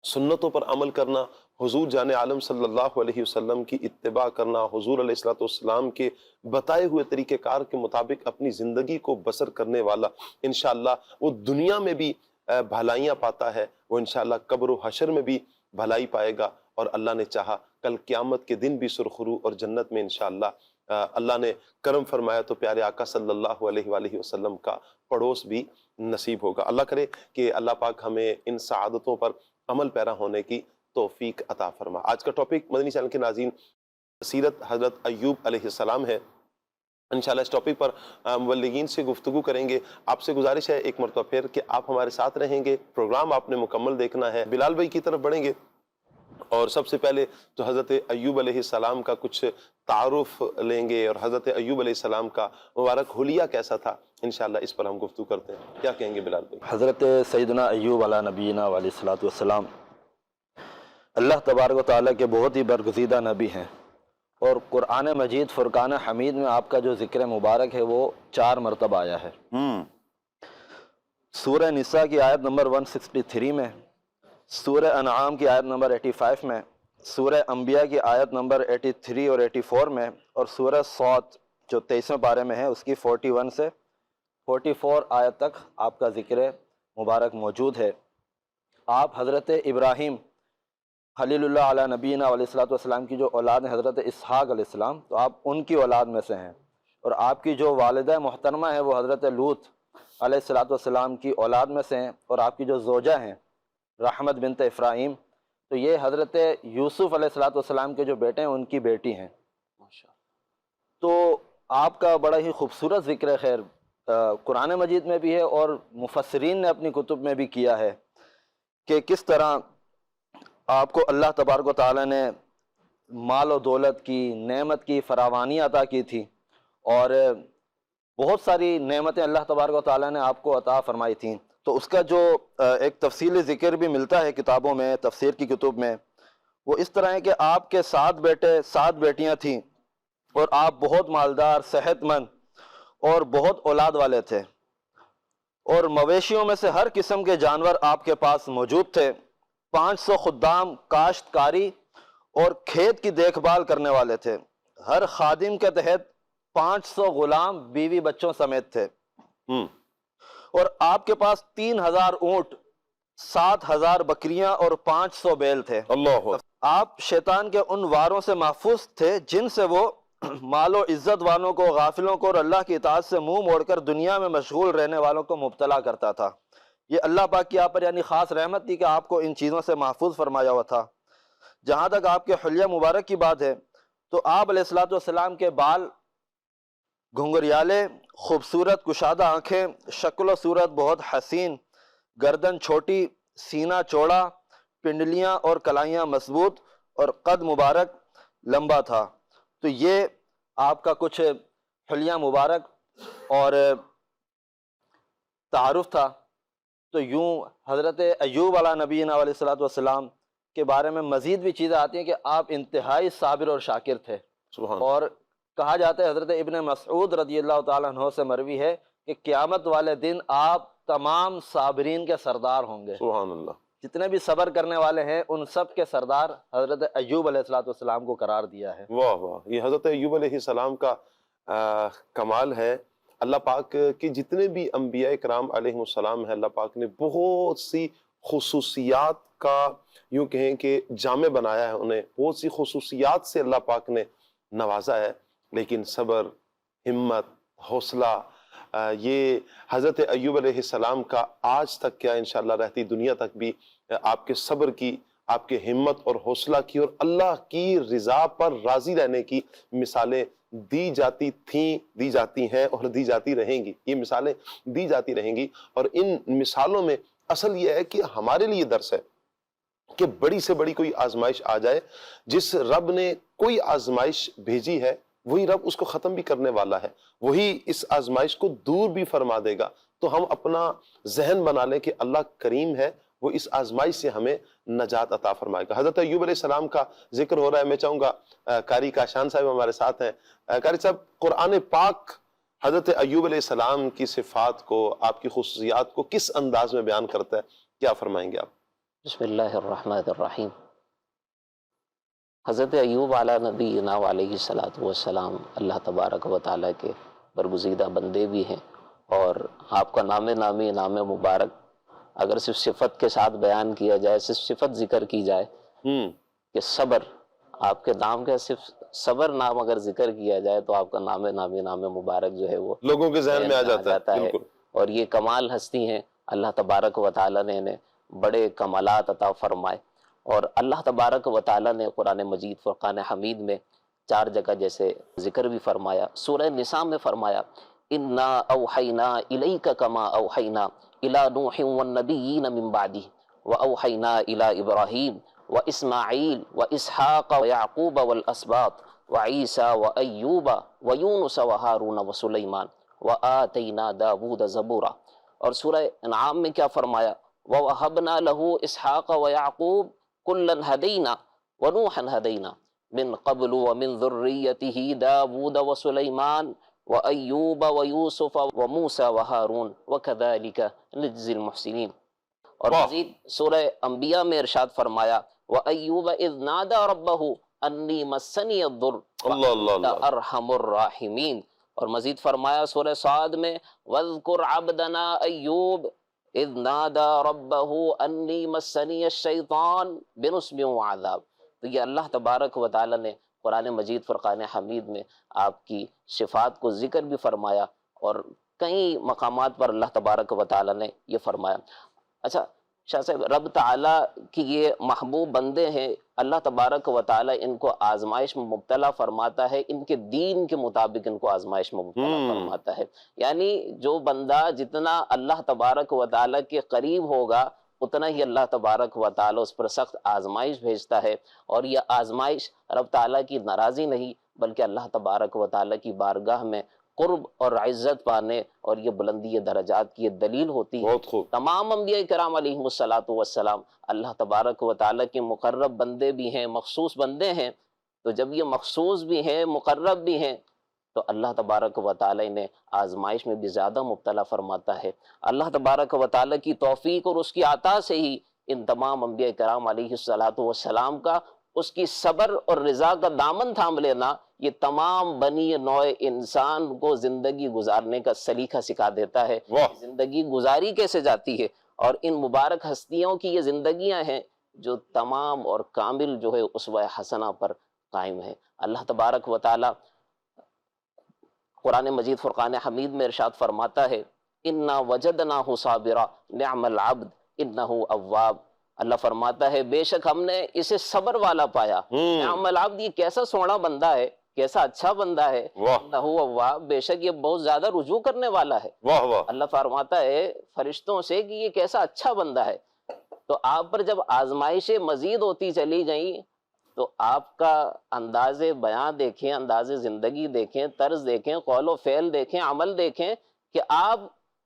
سنتوں پر عمل کرنا، حضور جان عالم صلی اللہ علیہ وسلم کی اتباع کرنا، حضور علیہ الصلوۃ والسلام کے بتائے ہوئے طریقہ کار کے مطابق اپنی زندگی کو بسر کرنے والا انشاءاللہ وہ دنیا میں بھی بھلائیاں پاتا ہے، وہ انشاءاللہ قبر و حشر میں بھی بھلائی پائے گا، اور اللہ نے چاہا کل قیامت کے دن بھی سرخرو اور جنت میں انشاءاللہ اللہ نے کرم فرمایا تو پیارے آقا صلی اللہ علیہ وآلہ وسلم کا پڑوس بھی نصیب ہوگا۔ اللہ کرے کہ اللہ پاک ہمیں ان سعادتوں پر عمل پیرا ہونے کی توفیق عطا فرما۔ آج کا ٹاپک مدنی چینل کے ناظرین سیرت حضرت ایوب علیہ السلام ہے۔ انشاءاللہ اس ٹاپک پر مبلغین سے گفتگو کریں گے۔ آپ سے گزارش ہے ایک مرتبہ پھر کہ آپ ہمارے ساتھ رہیں گے، پروگرام آپ نے مکمل دیکھنا ہے۔ بلال بھائی کی طرف بڑھیں گے اور سب سے پہلے تو حضرت ایوب علیہ السلام کا کچھ تعارف لیں گے اور حضرت ایوب علیہ السلام کا مبارک حلیہ کیسا تھا، انشاءاللہ اس پر ہم گفتگو کرتے ہیں۔ کیا کہیں گے بلال بھائی؟ حضرت سیدنا ایوب علیہ نبینا علیہ الصلوۃ والسلام اللہ تبارک و تعالیٰ کے بہت ہی برگزیدہ نبی ہیں، اور قرآن مجید فرقان حمید میں آپ کا جو ذکر مبارک ہے وہ 4 مرتبہ آیا ہے۔ سورہ نساء کی آیت نمبر 163 میں، سورہ انعام کی آیت نمبر 85 میں، سورہ انبیاء کی آیت نمبر 83 اور 84 میں، اور سورہ صاد جو 23ویں پارے میں ہے اس کی 41 سے 44 آیت تک آپ کا ذکر مبارک موجود ہے۔ آپ حضرت ابراہیم خلیل اللہ علیہ نبینا علیہ الصلوۃ والسلام کی جو اولاد ہے حضرت اسحاق علیہ السلام، تو آپ ان کی اولاد میں سے ہیں، اور آپ کی جو والدہ محترمہ ہے وہ حضرت لوط علیہ الصلوۃ والسلام کی اولاد میں سے ہیں، اور آپ کی جو زوجہ ہیں رحمت بنت افراہیم، تو یہ حضرت یوسف علیہ الصلوۃ والسلام کے جو بیٹے ہیں ان کی بیٹی ہیں۔ تو آپ کا بڑا ہی خوبصورت ذکر خیر قرآن مجید میں بھی ہے اور مفسرین نے اپنی کتب میں بھی کیا ہے کہ کس طرح آپ کو اللہ تبارک و تعالیٰ نے مال و دولت کی، نعمت کی فراوانی عطا کی تھی، اور بہت ساری نعمتیں اللہ تبارک و تعالیٰ نے آپ کو عطا فرمائی تھیں۔ تو اس کا جو ایک تفصیلی ذکر بھی ملتا ہے کتابوں میں، تفسیر کی کتب میں، وہ اس طرح ہے کہ آپ کے 7 بیٹے 7 بیٹیاں تھیں، اور آپ بہت مالدار، صحت مند اور بہت اولاد والے تھے، اور مویشیوں میں سے ہر قسم کے جانور آپ کے پاس موجود تھے۔ 500 خدام کاشتکاری اور کھیت کی دیکھ بھال کرنے والے تھے، ہر خادم کے تحت 500 غلام بیوی بچوں سمیت تھے، اور آپ کے پاس 3000 اونٹ، 7000 بکریاں اور 500 بیل تھے۔ اللہ آپ شیطان کے ان واروں سے محفوظ تھے جن سے وہ مال و عزت والوں کو، غافلوں کو اور اللہ کی اطاعت سے منہ موڑ کر دنیا میں مشغول رہنے والوں کو مبتلا کرتا تھا۔ یہ اللہ پاک کی آپ پر یعنی خاص رحمت تھی کہ آپ کو ان چیزوں سے محفوظ فرمایا ہوا تھا۔ جہاں تک آپ کے حلیہ مبارک کی بات ہے تو آپ علیہ الصلوۃ والسلام کے بال گھنگریالے، خوبصورت کشادہ آنکھیں، شکل و صورت بہت حسین، گردن چھوٹی، سینہ چوڑا، پنڈلیاں اور کلائیاں مضبوط، اور قد مبارک لمبا تھا۔ تو یہ آپ کا کچھ حلیہ مبارک اور تعارف تھا۔ تو یوں حضرت ایوب علیہ نبینا علیہ الصلوۃ والسلام کے بارے میں مزید بھی چیزیں آتی ہیں کہ آپ انتہائی صابر اور شاکر تھے، اور کہا جاتا ہے حضرت ابن مسعود رضی اللہ تعالیٰ عنہ سے مروی ہے کہ قیامت والے دن آپ تمام صابرین کے سردار ہوں گے۔ سبحان اللہ۔ جتنے بھی صبر کرنے والے ہیں ان سب کے سردار حضرت ایوب علیہ الصلوۃ والسلام کو قرار دیا ہے۔ واہ واہ، یہ حضرت ایوب علیہ السلام کا کمال ہے۔ اللہ پاک کے جتنے بھی انبیاء کرام علیہ السلام ہیں، اللہ پاک نے بہت سی خصوصیات کا یوں کہیں کہ جامع بنایا ہے، انہیں بہت سی خصوصیات سے اللہ پاک نے نوازا ہے، لیکن صبر، ہمت، حوصلہ، یہ حضرت ایوب علیہ السلام کا آج تک کیا انشاءاللہ رہتی دنیا تک بھی آپ کے صبر کی، آپ کے ہمت اور حوصلہ کی اور اللہ کی رضا پر راضی رہنے کی مثالیں دی جاتی تھیں، دی جاتی ہیں اور دی جاتی رہیں گی. یہ مثالیں دی جاتی رہیں گی، اور ان مثالوں میں اصل یہ ہے کہ ہمارے لیے درس ہے کہ بڑی سے بڑی کوئی آزمائش آ جائے، جس رب نے کوئی آزمائش بھیجی ہے وہی رب اس کو ختم بھی کرنے والا ہے، وہی اس آزمائش کو دور بھی فرما دے گا. تو ہم اپنا ذہن بنا لیں کہ اللہ کریم ہے، وہ اس آزمائش سے ہمیں نجات عطا فرمائے گا. حضرت ایوب علیہ السلام کا ذکر ہو رہا ہے، میں چاہوں گا قاری کاشان صاحب ہمارے ساتھ ہیں. قاری صاحب، قرآن پاک حضرت ایوب علیہ السلام کی صفات کو، آپ کی خصوصیات کو کس انداز میں بیان کرتا ہے، کیا فرمائیں گے آپ؟ بسم اللہ الرحمن الرحیم. حضرت ایوب علیہ نبینا علیہ الصلاۃ والسلام اللہ تبارک و تعالیٰ کے برگزیدہ بندے بھی ہیں، اور آپ کا نام نامی نام مبارک اگر صرف صفت کے ساتھ بیان کیا جائے، صرف صفت ذکر کی جائے کہ صبر، آپ کے نام کا صرف صبر نام اگر ذکر کیا جائے تو آپ کا نام نامی نام مبارک جو ہے وہ لوگوں کے ذہن میں آ جاتا ہے. اور یہ کمال ہستی ہیں، اللہ تبارک و تعالیٰ نے انہیں بڑے کمالات عطا فرمائے. اور اللہ تبارک و تعالیٰ نے قرآن مجید فرقان حمید میں 4 جگہ جیسے ذکر بھی فرمایا. سورہ نساء میں فرمایا انا اوحینا الیک کما اوحینا الی نوح والنبیین من بعدہ واوحینا الی ابراہیم واسماعیل واسحاق ویعقوب والاسباط وعیسیٰ وایوب ویونس وہارون وسلیمان وآتینا داود زبورا. اور سورہ انعام میں کیا فرمایا؟ وَوَهَبْنَا لَهُ إِسْحَاقَ وَيَعْقُوبَ كُلًّا هَدَيْنَا وَنُوحًا هَدَيْنَا مِنْ قَبْلُ وَمِنْ ذُرِّيَّتِهِ دَاوُودَ وَسُلَيْمَانَ وَأَيُّوبَ وَيُوسُفَ وَمُوسَى وَهَارُونَ وَكَذَلِكَ نَجْزِي الْمُحْسِنِينَ. اور مزید سورہ انبیاء میں ارشاد فرمایا وَأَيُّوبَ إِذْ نَادَى رَبَّهُ أَنِّي مَسَّنِيَ الضُّرُّ وَأَنْتَ أَرْحَمُ الرَّاحِمِينَ. اور مزید فرمایا سورہ صاد میں وَاذْكُرْ عَبْدَنَا أَيُّوبَ اذ نادى ربه انی مسنی الشیطان بنصب وعذاب. تو یہ اللہ تبارک و تعالی نے قرآن مجید فرقان حمید میں آپ کی صفات کو ذکر بھی فرمایا، اور کئی مقامات پر اللہ تبارک و تعالی نے یہ فرمایا. اچھا شاہ صاحب، رب تعالیٰ کی یہ محبوب بندے ہیں، اللہ تبارک و تعالیٰ ان کو آزمائش میں مبتلا فرماتا ہے، ان کے دین کے مطابق ان کو آزمائش میں مبتلا فرماتا ہے. یعنی جو بندہ جتنا اللہ تبارک و تعالیٰ کے قریب ہوگا اتنا ہی اللہ تبارک و تعالیٰ اس پر سخت آزمائش بھیجتا ہے. اور یہ آزمائش رب تعالیٰ کی ناراضی نہیں بلکہ اللہ تبارک و تعالیٰ کی بارگاہ میں قرب اور عزت پانے اور یہ بلندی درجات کی یہ دلیل ہوتی ہے. بہت خوب. تمام انبیاء کرام علیہم الصلاۃ والسلام اللہ تبارک و تعالیٰ کے مقرب بندے بھی ہیں، مخصوص بندے ہیں. تو جب یہ مخصوص بھی ہیں، مقرب بھی ہیں، تو اللہ تبارک و تعالیٰ انہیں آزمائش میں بھی زیادہ مبتلا فرماتا ہے. اللہ تبارک و تعالیٰ کی توفیق اور اس کی عطا سے ہی ان تمام انبیاء کرام علیہ الصلاۃ والسلام کا اس کی صبر اور رضا کا دامن تھام لینا یہ تمام بنی نوع انسان کو زندگی گزارنے کا سلیقہ سکھا دیتا ہے. زندگی گزاری کیسے جاتی ہے، اور ان مبارک ہستیوں کی یہ زندگیاں ہیں جو تمام اور کامل جو ہے اسوہ حسنہ پر قائم ہے. اللہ تبارک و تعالیٰ قرآن مجید فرقان حمید میں ارشاد فرماتا ہے انا وجدناہ صابرا نعم العبد انہ اواب. اللہ فرماتا ہے بے شک ہم نے اسے صبر والا پایا. نعم العبد، یہ کیسا سونا بندہ ہے، کیسا اچھا بندہ ہے. انہ اواب، بے شک یہ بہت زیادہ رجوع کرنے والا ہے. اللہ فرماتا ہے فرشتوں سے کہ یہ کیسا اچھا بندہ ہے. تو آپ پر جب آزمائشیں مزید ہوتی چلی گئیں تو آپ کا انداز بیان دیکھیں، انداز زندگی دیکھیں، طرز دیکھیں، قول و فعل دیکھیں، عمل دیکھیں کہ آپ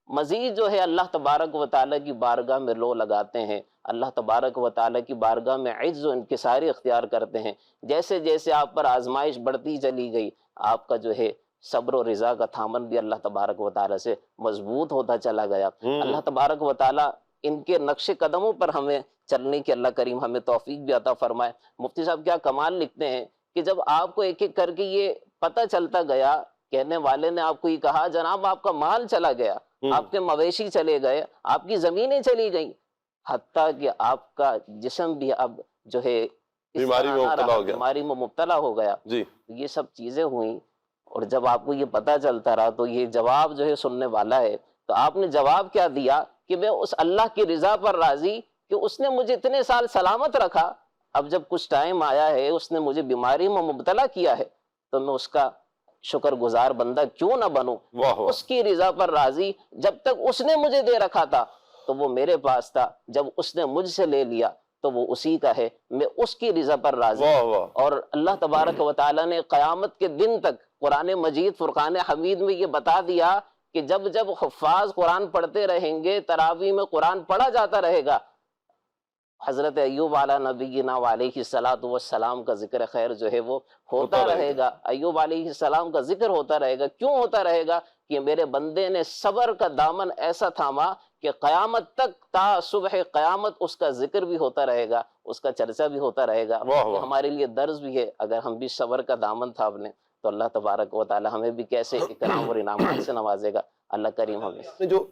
مزید جو ہے اللہ تبارک و تعالیٰ کی بارگاہ میں لو لگاتے ہیں، اللہ تبارک و تعالیٰ کی بارگاہ میں عجز و انکساری اختیار کرتے ہیں. جیسے جیسے آپ پر آزمائش بڑھتی چلی گئی آپ کا جو ہے صبر و رضا کا تھامن بھی اللہ تبارک و تعالیٰ سے مضبوط ہوتا چلا گیا. اللہ تبارک و تعالیٰ ان کے نقش قدموں پر ہمیں چلنے کی اللہ کریم ہمیں توفیق بھی عطا فرمائے. مفتی صاحب کیا کمال لکھتے ہیں کہ جب آپ کو ایک ایک کر کے یہ پتہ چلتا گیا، کہنے والے نے آپ کو یہ کہا جناب آپ کا مال چلا گیا، آپ کے مویشی چلے گئے، آپ کی زمینیں چلی گئیں، حتیٰ کہ آپ کا جسم بھی اب جو ہے بیماری میں مبتلا ہو گیا. یہ سب چیزیں ہوئیں اور جب آپ کو یہ پتہ چلتا رہا تو یہ جواب جو ہے سننے والا ہے، تو آپ نے جواب کیا دیا کہ میں اس اللہ کی رضا پر راضی کہ اس نے مجھے اتنے سال سلامت رکھا، اب جب کچھ ٹائم آیا ہے اس نے مجھے بیماری میں مبتلا کیا ہے تو میں اس کا شکر گزار بندہ کیوں نہ بنوں، واہ واہ، اس کی رضا پر راضی۔ جب تک اس نے مجھے دے رکھا تھا تو وہ میرے پاس تھا، جب اس نے مجھ سے لے لیا تو وہ اسی کا ہے، میں اس کی رضا پر راضی۔ واہ واہ، اور اللہ تبارک و تعالیٰ نے قیامت کے دن تک قرآن مجید فرقان حمید میں یہ بتا دیا کہ جب جب حفاظ قرآن پڑھتے رہیں گے، تراویح میں قرآن پڑھا جاتا رہے گا، حضرت ایوب علیہ نبینا علیہ السلام کا ذکر خیر جو ہے وہ ہوتا رہے گا، ایوب علیہ السلام کا ذکر ہوتا رہے گا۔ کیوں ہوتا رہے گا؟ کہ میرے بندے نے صبر کا دامن ایسا تھاما کہ قیامت تک تا صبح قیامت اس کا ذکر بھی ہوتا رہے گا، اس کا چرچا بھی ہوتا رہے گا۔ واہ واہ، ہمارے لیے درس بھی ہے، اگر ہم بھی صبر کا دامن تھامنے تو اللہ تبارک و تعالی ہمیں بھی کیسے اکرام اور انعامات سے نوازے گا۔ اللہ کریم ہمیں آپ نے جو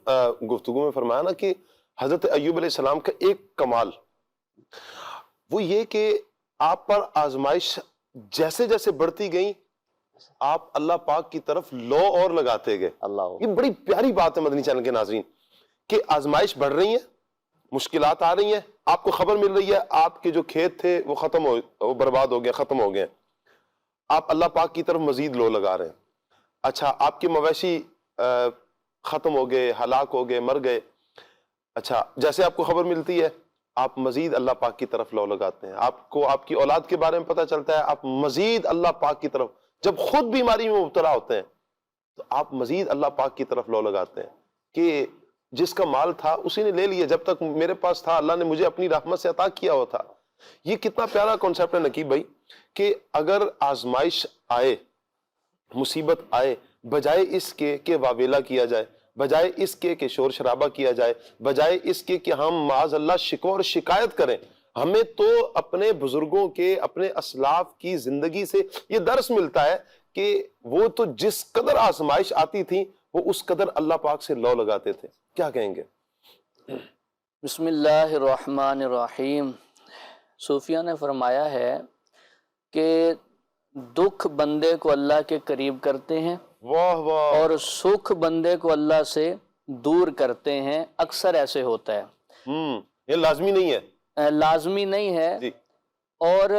گفتگو میں فرمایا نا کہ حضرت ایوب علیہ السلام کا ایک کمال وہ یہ کہ آپ پر آزمائش جیسے جیسے بڑھتی گئیں آپ اللہ پاک کی طرف لو اور لگاتے گئے۔ اللہ یہ بڑی پیاری بات ہے مدنی چینل کے ناظرین کہ آزمائش بڑھ رہی ہیں، مشکلات آ رہی ہیں، آپ کو خبر مل رہی ہے آپ کے جو کھیت تھے وہ برباد ہو گئے، ختم ہو گئے، آپ اللہ پاک کی طرف مزید لو لگا رہے ہیں۔ اچھا، آپ کے مویشی ختم ہو گئے، ہلاک ہو گئے، مر گئے، اچھا جیسے آپ کو خبر ملتی ہے آپ مزید اللہ پاک کی طرف لو لگاتے ہیں۔ آپ کو آپ کی اولاد کے بارے میں پتہ چلتا ہے، آپ مزید اللہ پاک کی طرف، جب خود بیماری میں مبتلا ہوتے ہیں تو آپ مزید اللہ پاک کی طرف لو لگاتے ہیں کہ جس کا مال تھا اسی نے لے لیا، جب تک میرے پاس تھا اللہ نے مجھے اپنی رحمت سے عطا کیا ہوا تھا۔ یہ کتنا پیارا کانسیپٹ ہے نقیب بھائی کہ اگر آزمائش آئے، مصیبت آئے، بجائے اس کے کہ واویلا کیا جائے، بجائے اس کے کہ شور شرابہ کیا جائے، بجائے اس کے کہ ہم معاذ اللہ شکوہ اور شکایت کریں، ہمیں تو اپنے بزرگوں کے، اپنے اسلاف کی زندگی سے یہ درس ملتا ہے کہ وہ تو جس قدر آزمائش آتی تھی وہ اس قدر اللہ پاک سے لو لگاتے تھے۔ کیا کہیں گے؟ بسم اللہ الرحمن الرحیم۔ صوفیہ نے فرمایا ہے کہ دکھ بندے کو اللہ کے قریب کرتے ہیں واہ واہ، اور سکھ بندے کو اللہ سے دور کرتے ہیں، اکثر ایسے ہوتا ہے۔ یہ لازمی نہیں ہے، لازمی نہیں ہے۔ جی اور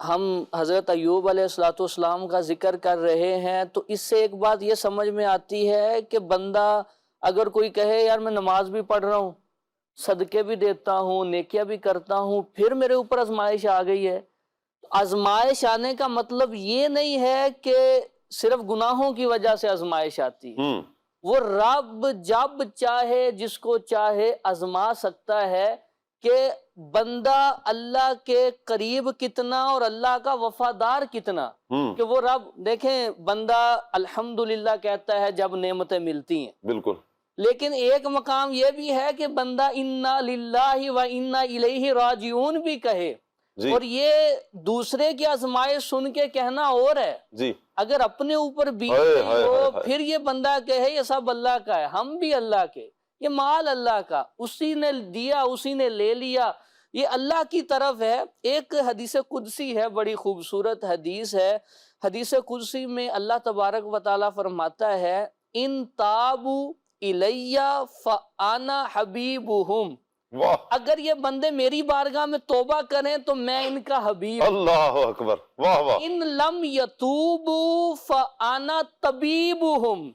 ہم حضرت ایوب علیہ السلام کا ذکر کر رہے ہیں تو اس سے ایک بات یہ سمجھ میں آتی ہے کہ بندہ اگر کوئی کہے یار میں نماز بھی پڑھ رہا ہوں، صدقے بھی دیتا ہوں، نیکیاں بھی کرتا ہوں، پھر میرے اوپر آزمائش آ گئی ہے، آزمائش آنے کا مطلب یہ نہیں ہے کہ صرف گناہوں کی وجہ سے آزمائش آتی ہے۔ وہ رب جب چاہے جس کو چاہے آزما سکتا ہے کہ بندہ اللہ کے قریب کتنا اور اللہ کا وفادار کتنا، کہ وہ رب دیکھیں بندہ الحمدللہ کہتا ہے جب نعمتیں ملتی ہیں، بالکل، لیکن ایک مقام یہ بھی ہے کہ بندہ انا للہ و انا الیہ راجعون بھی کہے، جی اور یہ دوسرے کی آزمائش سن کے کہنا اور ہے، جی، اگر اپنے اوپر بیت ہائے گئی ہائے ہو ہائے ہائے، پھر یہ بندہ کہے یہ سب اللہ کا ہے، ہم بھی اللہ کے، یہ مال اللہ کا، اسی نے دیا اسی نے لے لیا، یہ اللہ کی طرف ہے۔ ایک حدیث قدسی ہے، بڑی خوبصورت حدیث ہے۔ حدیث قدسی میں اللہ تبارک و تعالیٰ فرماتا ہے ان تابوا الیہ فانا حبیبہم، واہ، اگر یہ بندے میری بارگاہ میں توبہ کریں تو میں ان کا حبیب، اللہ اکبر، واہ واہ، ان لم یتوبوا فانا طبیبہم،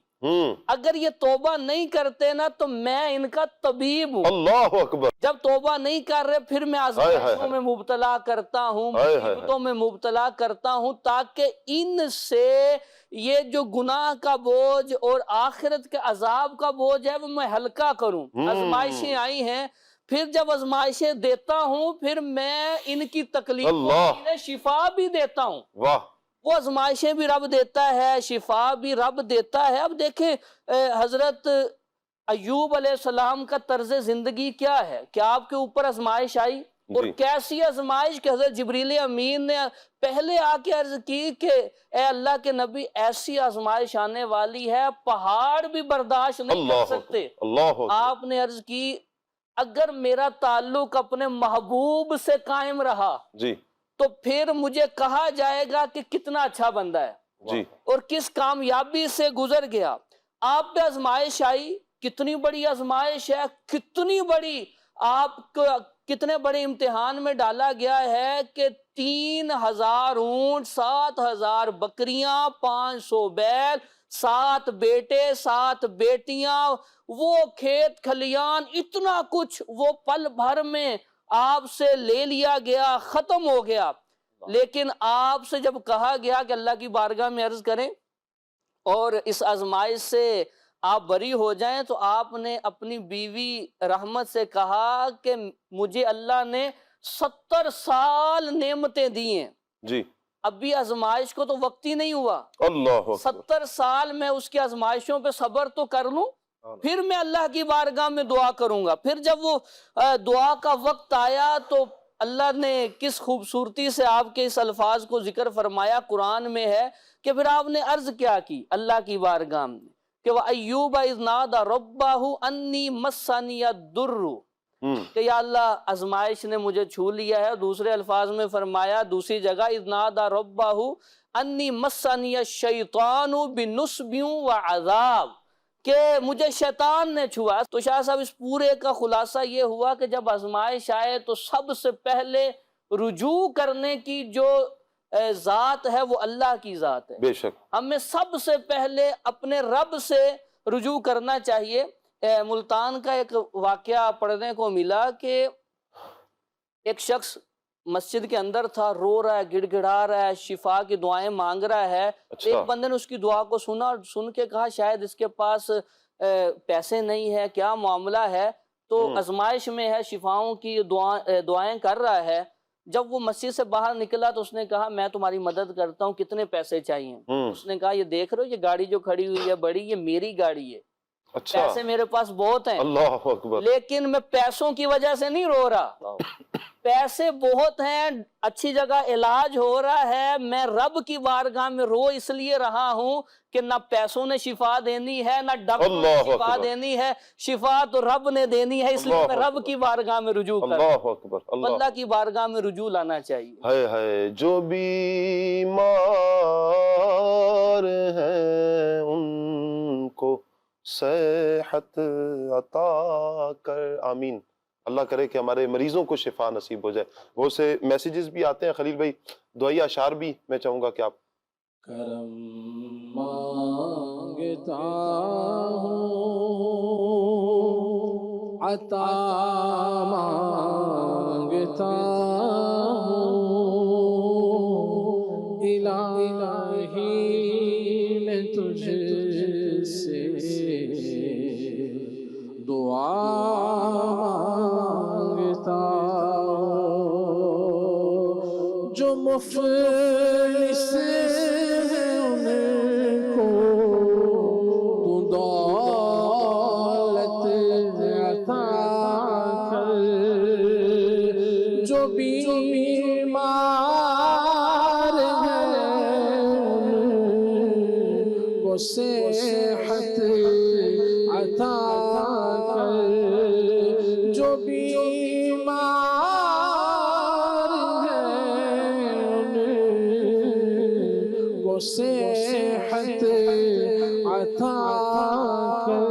اگر یہ توبہ نہیں کرتے نا تو میں ان کا طبیب ہوں، اللہ اکبر، جب توبہ نہیں کر رہے پھر میں آزمائشوں میں مبتلا کرتا ہوں، مصیبتوں میں مبتلا کرتا ہوں، تاکہ ان سے یہ جو گناہ کا بوجھ اور آخرت کے عذاب کا بوجھ ہے وہ میں ہلکا کروں۔ آزمائشیں آئی ہیں، پھر جب آزمائشیں دیتا ہوں پھر میں ان کی تکلیفوں میں شفا بھی دیتا ہوں۔ واہ، وہ آزمائشیں بھی رب دیتا ہے، شفا بھی رب دیتا ہے۔ اب دیکھیں حضرت ایوب علیہ السلام کا طرز زندگی کیا ہے، کیا آپ کے اوپر آزمائش آئی؟ اور کیسی آزمائش کہ حضرت جبریل امین نے پہلے آ کے عرض کی کہ اے اللہ کے نبی ایسی آزمائش آنے والی ہے پہاڑ بھی برداشت نہیں کر سکتے۔ آپ نے عرض کی اگر میرا تعلق اپنے محبوب سے قائم رہا جی تو پھر مجھے کہا جائے گا کہ کتنا اچھا بندہ ہے۔ جی اور کس کامیابی سے گزر گیا. آپ پہ آزمائش آئی, کتنی بڑی آزمائش ہے, کتنی بڑی, آپ کو کتنے بڑے امتحان میں ڈالا گیا ہے کہ 3000 اونٹ, 7000 بکریاں, 500 بیل, 7 بیٹے 7 بیٹیاں, وہ کھیت کھلیان, اتنا کچھ وہ پل بھر میں آپ سے لے لیا گیا, ختم ہو گیا. لیکن آپ سے جب کہا گیا کہ اللہ کی بارگاہ میں عرض کریں اور اس آزمائش سے آپ بری ہو جائیں, تو آپ نے اپنی بیوی رحمت سے کہا کہ مجھے اللہ نے 70 سال نعمتیں دی ہیں, جی اب بھی آزمائش کو تو وقت ہی نہیں ہوا, اللہ اکبر. 70 سال میں اس کی آزمائشوں پہ صبر تو کر لوں, پھر میں اللہ کی بارگاہ میں دعا کروں گا. پھر جب وہ دعا کا وقت آیا تو اللہ نے کس خوبصورتی سے آپ کے اس الفاظ کو ذکر فرمایا, قرآن میں ہے کہ پھر آپ نے عرض کیا کی اللہ کی بارگاہ میں کہ وَأَيُّوبَ إِذْ نَادَى رَبَّهُ أَنِّي مَسَّنِيَ الضُّرُّ, کہ یا اللہ آزمائش نے مجھے چھو لیا ہے. دوسرے الفاظ میں فرمایا دوسری جگہ اِذْ نَادَى رَبَّهُ أَنِّي مَسَّنِيَ الشَّيْطَانُ بِنُصْبٍ وَعَذَابٍ, کہ مجھے شیطان نے چھوا. تو شاہ صاحب اس پورے کا خلاصہ یہ ہوا کہ جب آزمائش آئے تو سب سے پہلے رجوع کرنے کی جو ذات ہے وہ اللہ کی ذات ہے. بے شک. ہمیں سب سے پہلے اپنے رب سے رجوع کرنا چاہیے. ملتان کا ایک واقعہ پڑھنے کو ملا کہ ایک شخص مسجد کے اندر تھا, رو رہا ہے, گڑ گڑا رہا ہے, شفا کی دعائیں مانگ رہا ہے. اچھا. ایک بندے نے اس کی دعا کو سنا اور سن کے کہا شاید اس کے پاس پیسے نہیں ہے, کیا معاملہ ہے, تو آزمائش میں ہے, شفاؤں کی دعائیں کر رہا ہے. جب وہ مسجد سے باہر نکلا تو اس نے کہا میں تمہاری مدد کرتا ہوں, کتنے پیسے چاہیے. اس نے کہا یہ دیکھ رہے ہو یہ گاڑی جو کھڑی ہوئی ہے بڑی, یہ میری گاڑی ہے, اچھا. پیسے میرے پاس بہت ہیں, اللہ اکبر. لیکن میں پیسوں کی وجہ سے نہیں رو رہا, پیسے بہت ہیں, اچھی جگہ علاج ہو رہا ہے, میں رب کی بارگاہ میں رو اس لیے رہا ہوں کہ نہ پیسوں نے شفا دینی ہے, نہ ڈاکٹر نے شفا دینی ہے, شفا تو رب نے دینی ہے, اس لیے میں رب کی بارگاہ میں رجوع کر رہا ہوں. اللہ اکبر. اللہ کی بارگاہ میں رجوع لانا چاہیے. ہے جو بیمار ہیں ان کو صحت عطا کر. آمین. اللہ کرے کہ ہمارے مریضوں کو شفا نصیب ہو جائے. وہ سے میسیجز بھی آتے ہیں خلیل بھائی, دعائیہ اشعار بھی میں چاہوں گا کہ آپ. کرم مانگتا ہوں, عطا مانگتا ہوں, الہی میں تجھ سے دعا مانگتا ہوں. جو مفلس ہیں ان کو تو دولت عطا کر, جو بیمار ہیں ان کو صحت عطا کر, جو بیمار ہیں ان کو صحت عطا کر,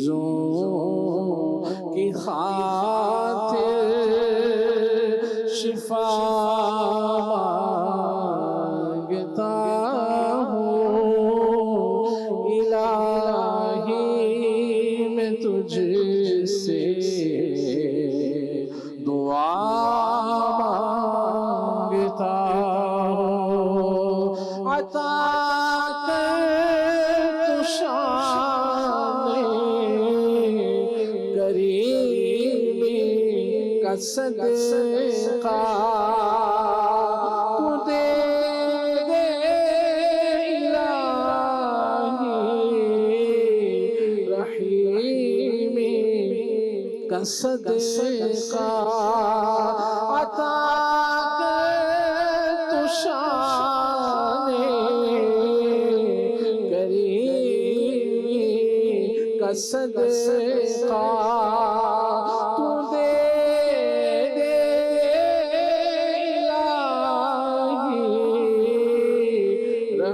مریضوں کی خاطر شفا مانگتا ہوں, الہی میں تجھ سے دعا مانگتا ہوں. عطا کر تو شان کریمی کا صدقہ تو دے دے الہی, رحیمی کا صدقہ عطا کر تو شان کریمی کا صدقہ تو دے دے الہی,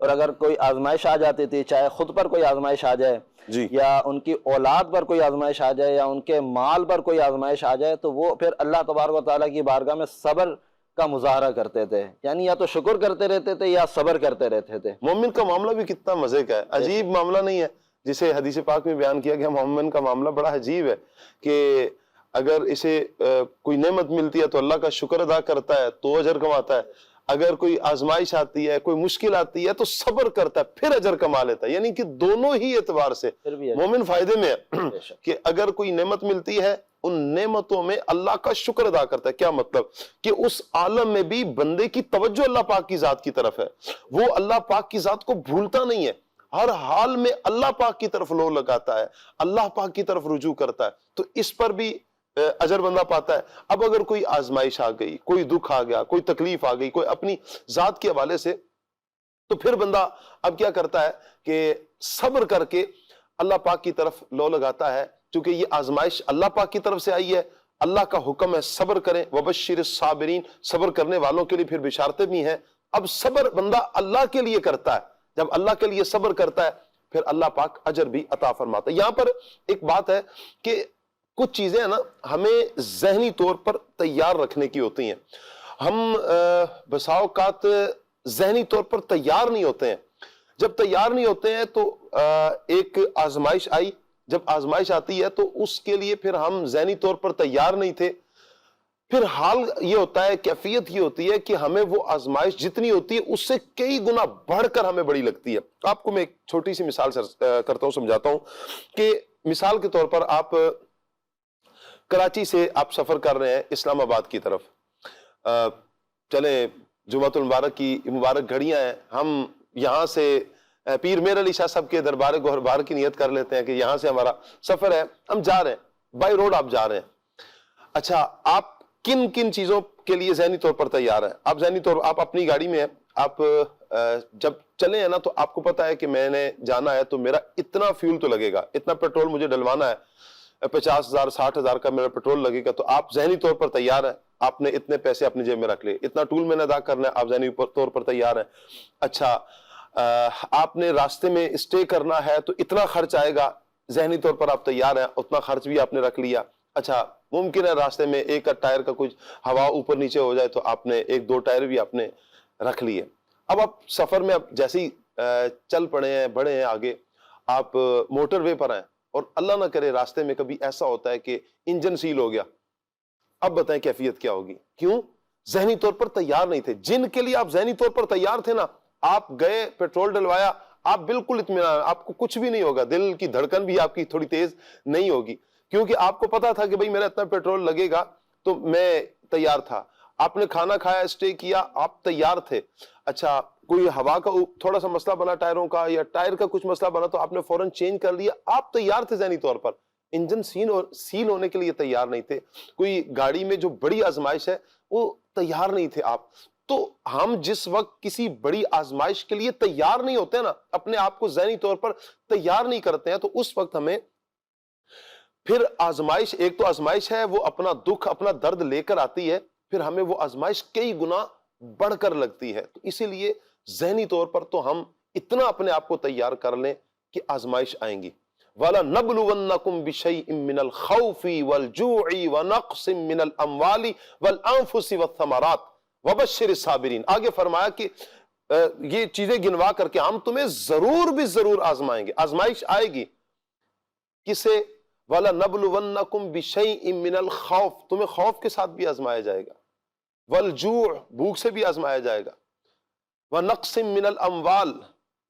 اور اگر کوئی آزمائش آ جاتی تھی، چاہے خود پر کوئی آزمائش آ جائے جی یا ان کی اولاد پر کوئی آزمائش آ جائے یا ان کے مال پر کوئی آزمائش آ جائے، تو وہ پھر اللہ تبارک و تعالیٰ کی بارگاہ میں صبر کا مظاہرہ کرتے تھے، یعنی یا تو شکر کرتے رہتے تھے یا صبر کرتے رہتے تھے۔ مومن کا معاملہ بھی کتنا مزے کا ہے، عجیب معاملہ نہیں ہے جسے حدیث پاک میں بیان کیا گیا۔ مومن کا معاملہ بڑا عجیب ہے کہ اگر اسے کوئی نعمت ملتی ہے تو اللہ کا شکر ادا کرتا ہے تو اجر کماتا ہے، اگر کوئی آزمائش آتی ہے، کوئی مشکل آتی ہے تو صبر کرتا ہے پھر اجر کما لیتا ہے، یعنی کہ دونوں ہی اعتبار سے پھر بھی اجر مومن فائدے میں ہے بے شک۔ کہ اگر کوئی نعمت ملتی ہے ان نعمتوں میں اللہ کا شکر ادا کرتا ہے۔ کیا مطلب؟ کہ اس عالم میں بھی بندے کی توجہ اللہ پاک کی ذات کی طرف ہے، وہ اللہ پاک کی ذات کو بھولتا نہیں ہے، ہر حال میں اللہ پاک کی طرف لو لگاتا ہے، اللہ پاک کی طرف رجوع کرتا ہے، تو اس پر بھی اجر بندہ پاتا ہے۔ اب اگر کوئی آزمائش آ گئی، کوئی دکھ آ گیا، کوئی تکلیف آ گئی، کوئی اپنی ذات کے حوالے سے، تو پھر بندہ اب کیا کرتا ہے کہ صبر کر کے اللہ پاک کی طرف لو لگاتا ہے، چونکہ یہ آزمائش اللہ پاک کی طرف سے آئی ہے، اللہ کا حکم ہے صبر کریں، وبشر الصابرین، صبر کرنے والوں کے لیے پھر بشارتیں بھی ہیں۔ اب صبر بندہ اللہ کے لیے کرتا ہے، جب اللہ کے لیے صبر کرتا ہے پھر اللہ پاک اجر بھی عطا فرماتا ہے۔ یہاں پر ایک بات ہے کہ کچھ چیزیں نا ہمیں ذہنی طور پر تیار رکھنے کی ہوتی ہیں، ہم بسا اوقات ذہنی طور پر تیار نہیں ہوتے ہیں، جب تیار نہیں ہوتے ہیں تو ایک آزمائش آئی، جب آزمائش آتی ہے تو اس کے لیے پھر ہم ذہنی طور پر تیار نہیں تھے، پھر حال یہ ہوتا ہے، کیفیت یہ ہوتی ہے کہ ہمیں وہ آزمائش جتنی ہوتی ہے اس سے کئی گنا بڑھ کر ہمیں بڑی لگتی ہے۔ آپ کو میں ایک چھوٹی سی مثال کرتا ہوں، سمجھاتا ہوں کہ مثال کے طور پر آپ کراچی سے آپ سفر کر رہے ہیں اسلام آباد کی طرف، چلیں جمعۃ المبارک کی مبارک گھڑیاں ہیں، ہم یہاں سے پیر میر علی شاہ صاحب کے دربار گوہر بہار کی نیت کر لیتے ہیں کہ یہاں سے ہمارا سفر ہے، ہم جا رہے ہیں، بائی روڈ آپ جا رہے ہیں۔ اچھا، آپ کن کن چیزوں کے لیے ذہنی طور پر تیار ہیں؟ آپ ذہنی طور آپ اپنی گاڑی میں ہیں، آپ جب چلے ہیں نا تو آپ کو پتا ہے کہ میں نے جانا ہے تو میرا اتنا فیول تو لگے گا، اتنا پیٹرول مجھے ڈلوانا ہے، 50,000 60,000 کا میرا پیٹرول لگے گا، تو آپ ذہنی طور پر تیار ہیں، آپ نے اتنے پیسے اپنی جیب میں رکھ لے، اتنا ٹول میں نے ادا کرنا ہے، آپ ذہنی طور پر تیار ہیں۔ اچھا، آپ نے راستے میں اسٹے کرنا ہے تو اتنا خرچ آئے گا، ذہنی طور پر آپ تیار ہیں، اتنا خرچ بھی آپ نے رکھ لیا۔ اچھا، ممکن ہے راستے میں ایک ٹائر کا کچھ ہوا اوپر نیچے ہو جائے تو آپ نے 1-2 ٹائر بھی آپ نے رکھ لیے۔ اب آپ سفر میں اب جیسے ہی چل پڑے ہیں، بڑھے ہیں آگے، آپ موٹر وے پر ہیں اور اللہ نہ کرے راستے میں کبھی ایسا ہوتا ہے کہ انجن سیل ہو گیا، اب بتائیں کیفیت کیا ہوگی؟ کیوں؟ ذہنی طور پر تیار نہیں تھے۔ جن کے لیے آپ ذہنی طور پر تیار تھے نا، آپ گئے، پیٹرول ڈلوایا، آپ بالکل اطمینان، آپ کو کچھ بھی نہیں ہوگا، دل کی دھڑکن بھی آپ کی تھوڑی تیز نہیں ہوگی، کیونکہ آپ کو پتا تھا کہ بھئی میرا اتنا پیٹرول لگے گا، تو میں تیار تھا۔ آپ نے کھانا کھایا، اسٹے کیا، آپ تیار تھے۔ اچھا، کوئی ہوا کا تھوڑا سا مسئلہ بنا ٹائروں کا یا ٹائر کا کچھ مسئلہ بنا تو آپ نے فوراً چینج کر لیا، آپ تیار تھے ذہنی طور پر۔ انجن سیل ہونے کے لیے تیار نہیں تھے، کوئی گاڑی میں جو بڑی آزمائش ہے وہ تیار نہیں تھے آپ۔ تو ہم جس وقت کسی بڑی آزمائش کے لیے تیار نہیں ہوتے نا، اپنے آپ کو ذہنی طور پر تیار نہیں کرتے ہیں، تو اس وقت ہمیں پھر آزمائش، ایک تو آزمائش ہے وہ اپنا دکھ، اپنا درد لے کر آتی ہے، پھر ہمیں وہ آزمائش کئی گنا بڑھ کر لگتی ہے۔ تو اسی لیے ذہنی طور پر تو ہم اتنا اپنے آپ کو تیار کر لیں کہ آزمائش آئیں گی۔ وَلَنَبْلُوَنَّكُمْ بِشَيْءٍ مِّنَ الْخَوْفِ وَالْجُوعِ وَنَقْصٍ مِّنَ الْأَمْوَالِ وَالْأَنفُسِ وَالثَّمَرَاتِ وَبَشِّرِ الصَّابِرِينَ۔ آگے فرمایا کہ یہ چیزیں گنوا کر کے ہم تمہیں ضرور بھی ضرور آزمائیں گے، آزمائش آئے گی۔ کسے؟ وَلَنَبْلُوَنَّكُمْ بِشَيْءٍ مِّنَ الْخَوْفِ، تمہیں خوف کے ساتھ بھی آزمایا جائے گا، وَالْجُوعِ، بھوک سے بھی آزمایا جائے گا، وَنَقْصٍ مِّنَ الْأَمْوَالِ،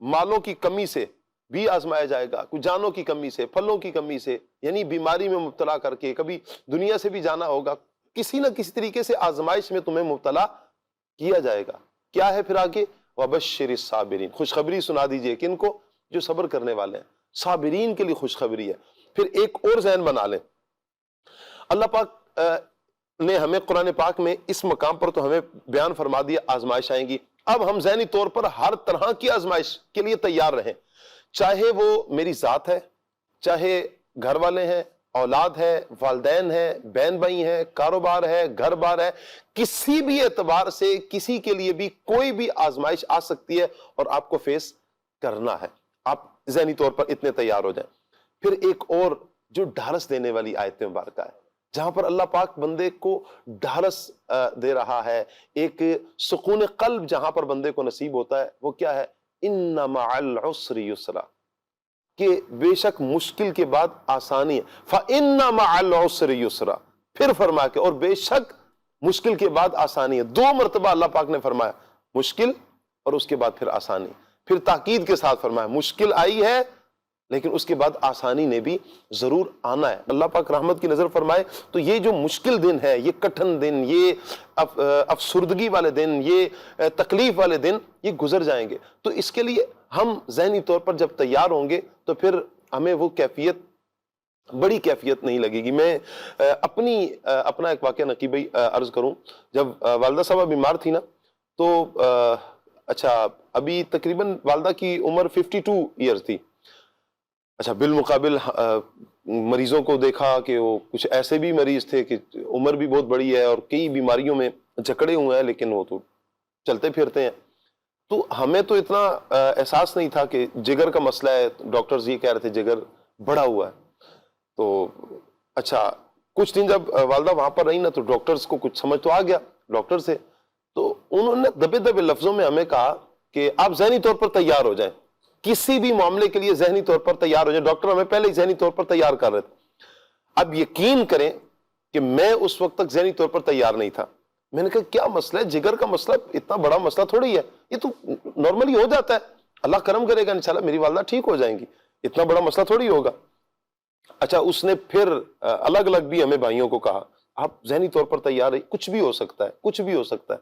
مالوں کی کمی سے بھی آزمایا جائے گا، کچھ جانوں کی کمی سے، پھلوں کی کمی سے، یعنی بیماری میں مبتلا کر کے، کبھی دنیا سے بھی جانا ہوگا، کسی نہ کسی طریقے سے آزمائش میں تمہیں مبتلا کیا جائے گا۔ کیا ہے پھر آگے؟ وَبَشِّرِ الصَّابِرِينَ، خوشخبری سنا دیجئے، کن کو؟ جو صبر کرنے والے ہیں، صابرین کے لیے خوشخبری ہے۔ پھر ایک اور ذہن بنا لیں، اللہ پاک نے ہمیں قرآن پاک میں اس مقام پر تو ہمیں بیان فرما دیا آزمائش آئیں گی، اب ہم ذہنی طور پر ہر طرح کی آزمائش کے لیے تیار رہیں، چاہے وہ میری ذات ہے، چاہے گھر والے ہیں، اولاد ہے، والدین ہے، بہن بھائی ہیں، کاروبار ہے، گھر بار ہے، کسی بھی اعتبار سے کسی کے لیے بھی کوئی بھی آزمائش آ سکتی ہے اور آپ کو فیس کرنا ہے. آپ ذہنی طور پر اتنے تیار ہو جائیں. پھر ایک اور جو ڈھارس دینے والی آیت مبارکہ ہے جہاں پر اللہ پاک بندے کو ڈھارس دے رہا ہے، ایک سکون قلب جہاں پر بندے کو نصیب ہوتا ہے، وہ کیا ہے؟ ان مع العسر یسرا، کہ بے شک مشکل کے بعد آسانی ہے. فَإِنَّ مَعَ الْعُسْرِ يُسْرًا، پھر فرمایا کہ اور بے شک مشکل کے بعد آسانی ہے. 2 مرتبہ اللہ پاک نے فرمایا مشکل اور اس کے بعد پھر آسانی. پھر تاکید کے ساتھ فرمایا مشکل آئی ہے لیکن اس کے بعد آسانی نے بھی ضرور آنا ہے. اللہ پاک رحمت کی نظر فرمائے تو یہ جو مشکل دن ہے، یہ کٹھن دن، یہ افسردگی والے دن، یہ تکلیف والے دن، یہ گزر جائیں گے. تو اس کے لیے ہم ذہنی طور پر جب تیار ہوں گے تو پھر ہمیں وہ کیفیت، بڑی کیفیت نہیں لگے گی. میں اپنا ایک واقعہ نقیب بھائی عرض کروں. جب والدہ صاحبہ بیمار تھی نا تو اچھا ابھی تقریباً والدہ کی عمر 52 ایئرز تھی. اچھا بالمقابل مریضوں کو دیکھا کہ وہ کچھ ایسے بھی مریض تھے کہ عمر بھی بہت بڑی ہے اور کئی بیماریوں میں جکڑے ہوئے ہیں لیکن وہ تو چلتے پھرتے ہیں. تو ہمیں تو اتنا احساس نہیں تھا کہ جگر کا مسئلہ ہے. ڈاکٹرز یہ کہہ رہے تھے جگر بڑھا ہوا ہے. تو اچھا کچھ دن جب والدہ وہاں پر رہی نا تو ڈاکٹرز کو کچھ سمجھ تو آ گیا ڈاکٹر سے. تو انہوں نے دبے دبے لفظوں میں ہمیں کہا کہ آپ ذہنی طور پر تیار ہو جائیں، کسی بھی معاملے کے لیے ذہنی طور پر تیار ہو جائیں. ڈاکٹر ہمیں پہلے ہی ذہنی طور پر تیار کر رہے تھے. اب یقین کریں کہ میں اس وقت تک ذہنی طور پر تیار نہیں تھا. میں نے کہا کیا مسئلہ ہے؟ جگر کا مسئلہ اتنا بڑا مسئلہ تھوڑی ہے، یہ تو نارملی ہو جاتا ہے، اللہ کرم کرے گا انشاءاللہ میری والدہ ٹھیک ہو جائیں گی، اتنا بڑا مسئلہ تھوڑی ہوگا. اچھا اس نے پھر الگ الگ بھی ہمیں بھائیوں کو کہا آپ ذہنی طور پر تیار ہے، کچھ بھی ہو سکتا ہے، کچھ بھی ہو سکتا ہے.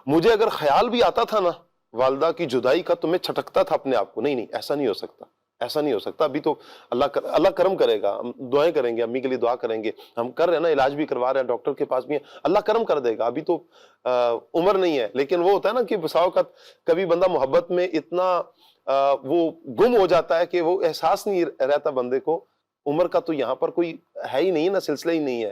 مجھے اگر خیال بھی آتا تھا نا والدہ کی جدائی کا تو میں چھٹکتا تھا اپنے آپ کو، نہیں ایسا نہیں ہو سکتا، ایسا نہیں ہو سکتا. ابھی تو اللہ کرم کرے گا، ہم دعائیں کریں گے، امی کے لیے دعا کریں گے، ہم کر رہے ہیں نا، علاج بھی کروا رہے ہیں، ڈاکٹر کے پاس بھی ہیں، اللہ کرم کر دے گا. ابھی تو عمر نہیں ہے. لیکن وہ ہوتا ہے نا کہ بسا اوقات کبھی بندہ محبت میں اتنا وہ گم ہو جاتا ہے کہ وہ احساس نہیں رہتا بندے کو. عمر کا تو یہاں پر کوئی ہے ہی نہیں نا، سلسلہ ہی نہیں ہے.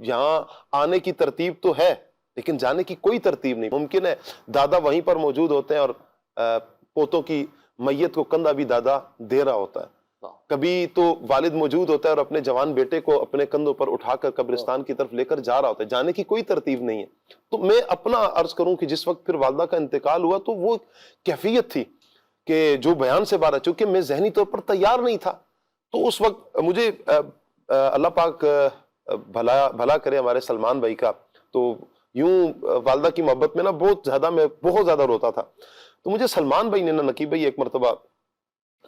یہاں آنے کی ترتیب تو ہے لیکن جانے کی کوئی ترتیب نہیں. ممکن ہے دادا وہیں پر موجود ہوتے ہیں اور پوتوں کی میت کو کندھا بھی دادا دے رہا ہوتا ہے. کبھی تو والد موجود ہوتا ہے اور اپنے جوان بیٹے کو اپنے کندھوں پر اٹھا کر قبرستان کی طرف لے کر جا رہا ہوتا ہے. جانے کی کوئی ترتیب نہیں ہے. تو میں اپنا عرض کروں کہ جس وقت پھر والدہ کا انتقال ہوا تو وہ کیفیت تھی کہ جو بیان سے باہر ہے، چونکہ میں ذہنی طور پر تیار نہیں تھا. تو اس وقت مجھے اللہ پاک بھلا کرے ہمارے سلمان بھائی کا، تو یوں والدہ کی محبت میں نا بہت زیادہ روتا تھا. تو مجھے سلمان بھائی نے نا، نقیب بھائی ایک مرتبہ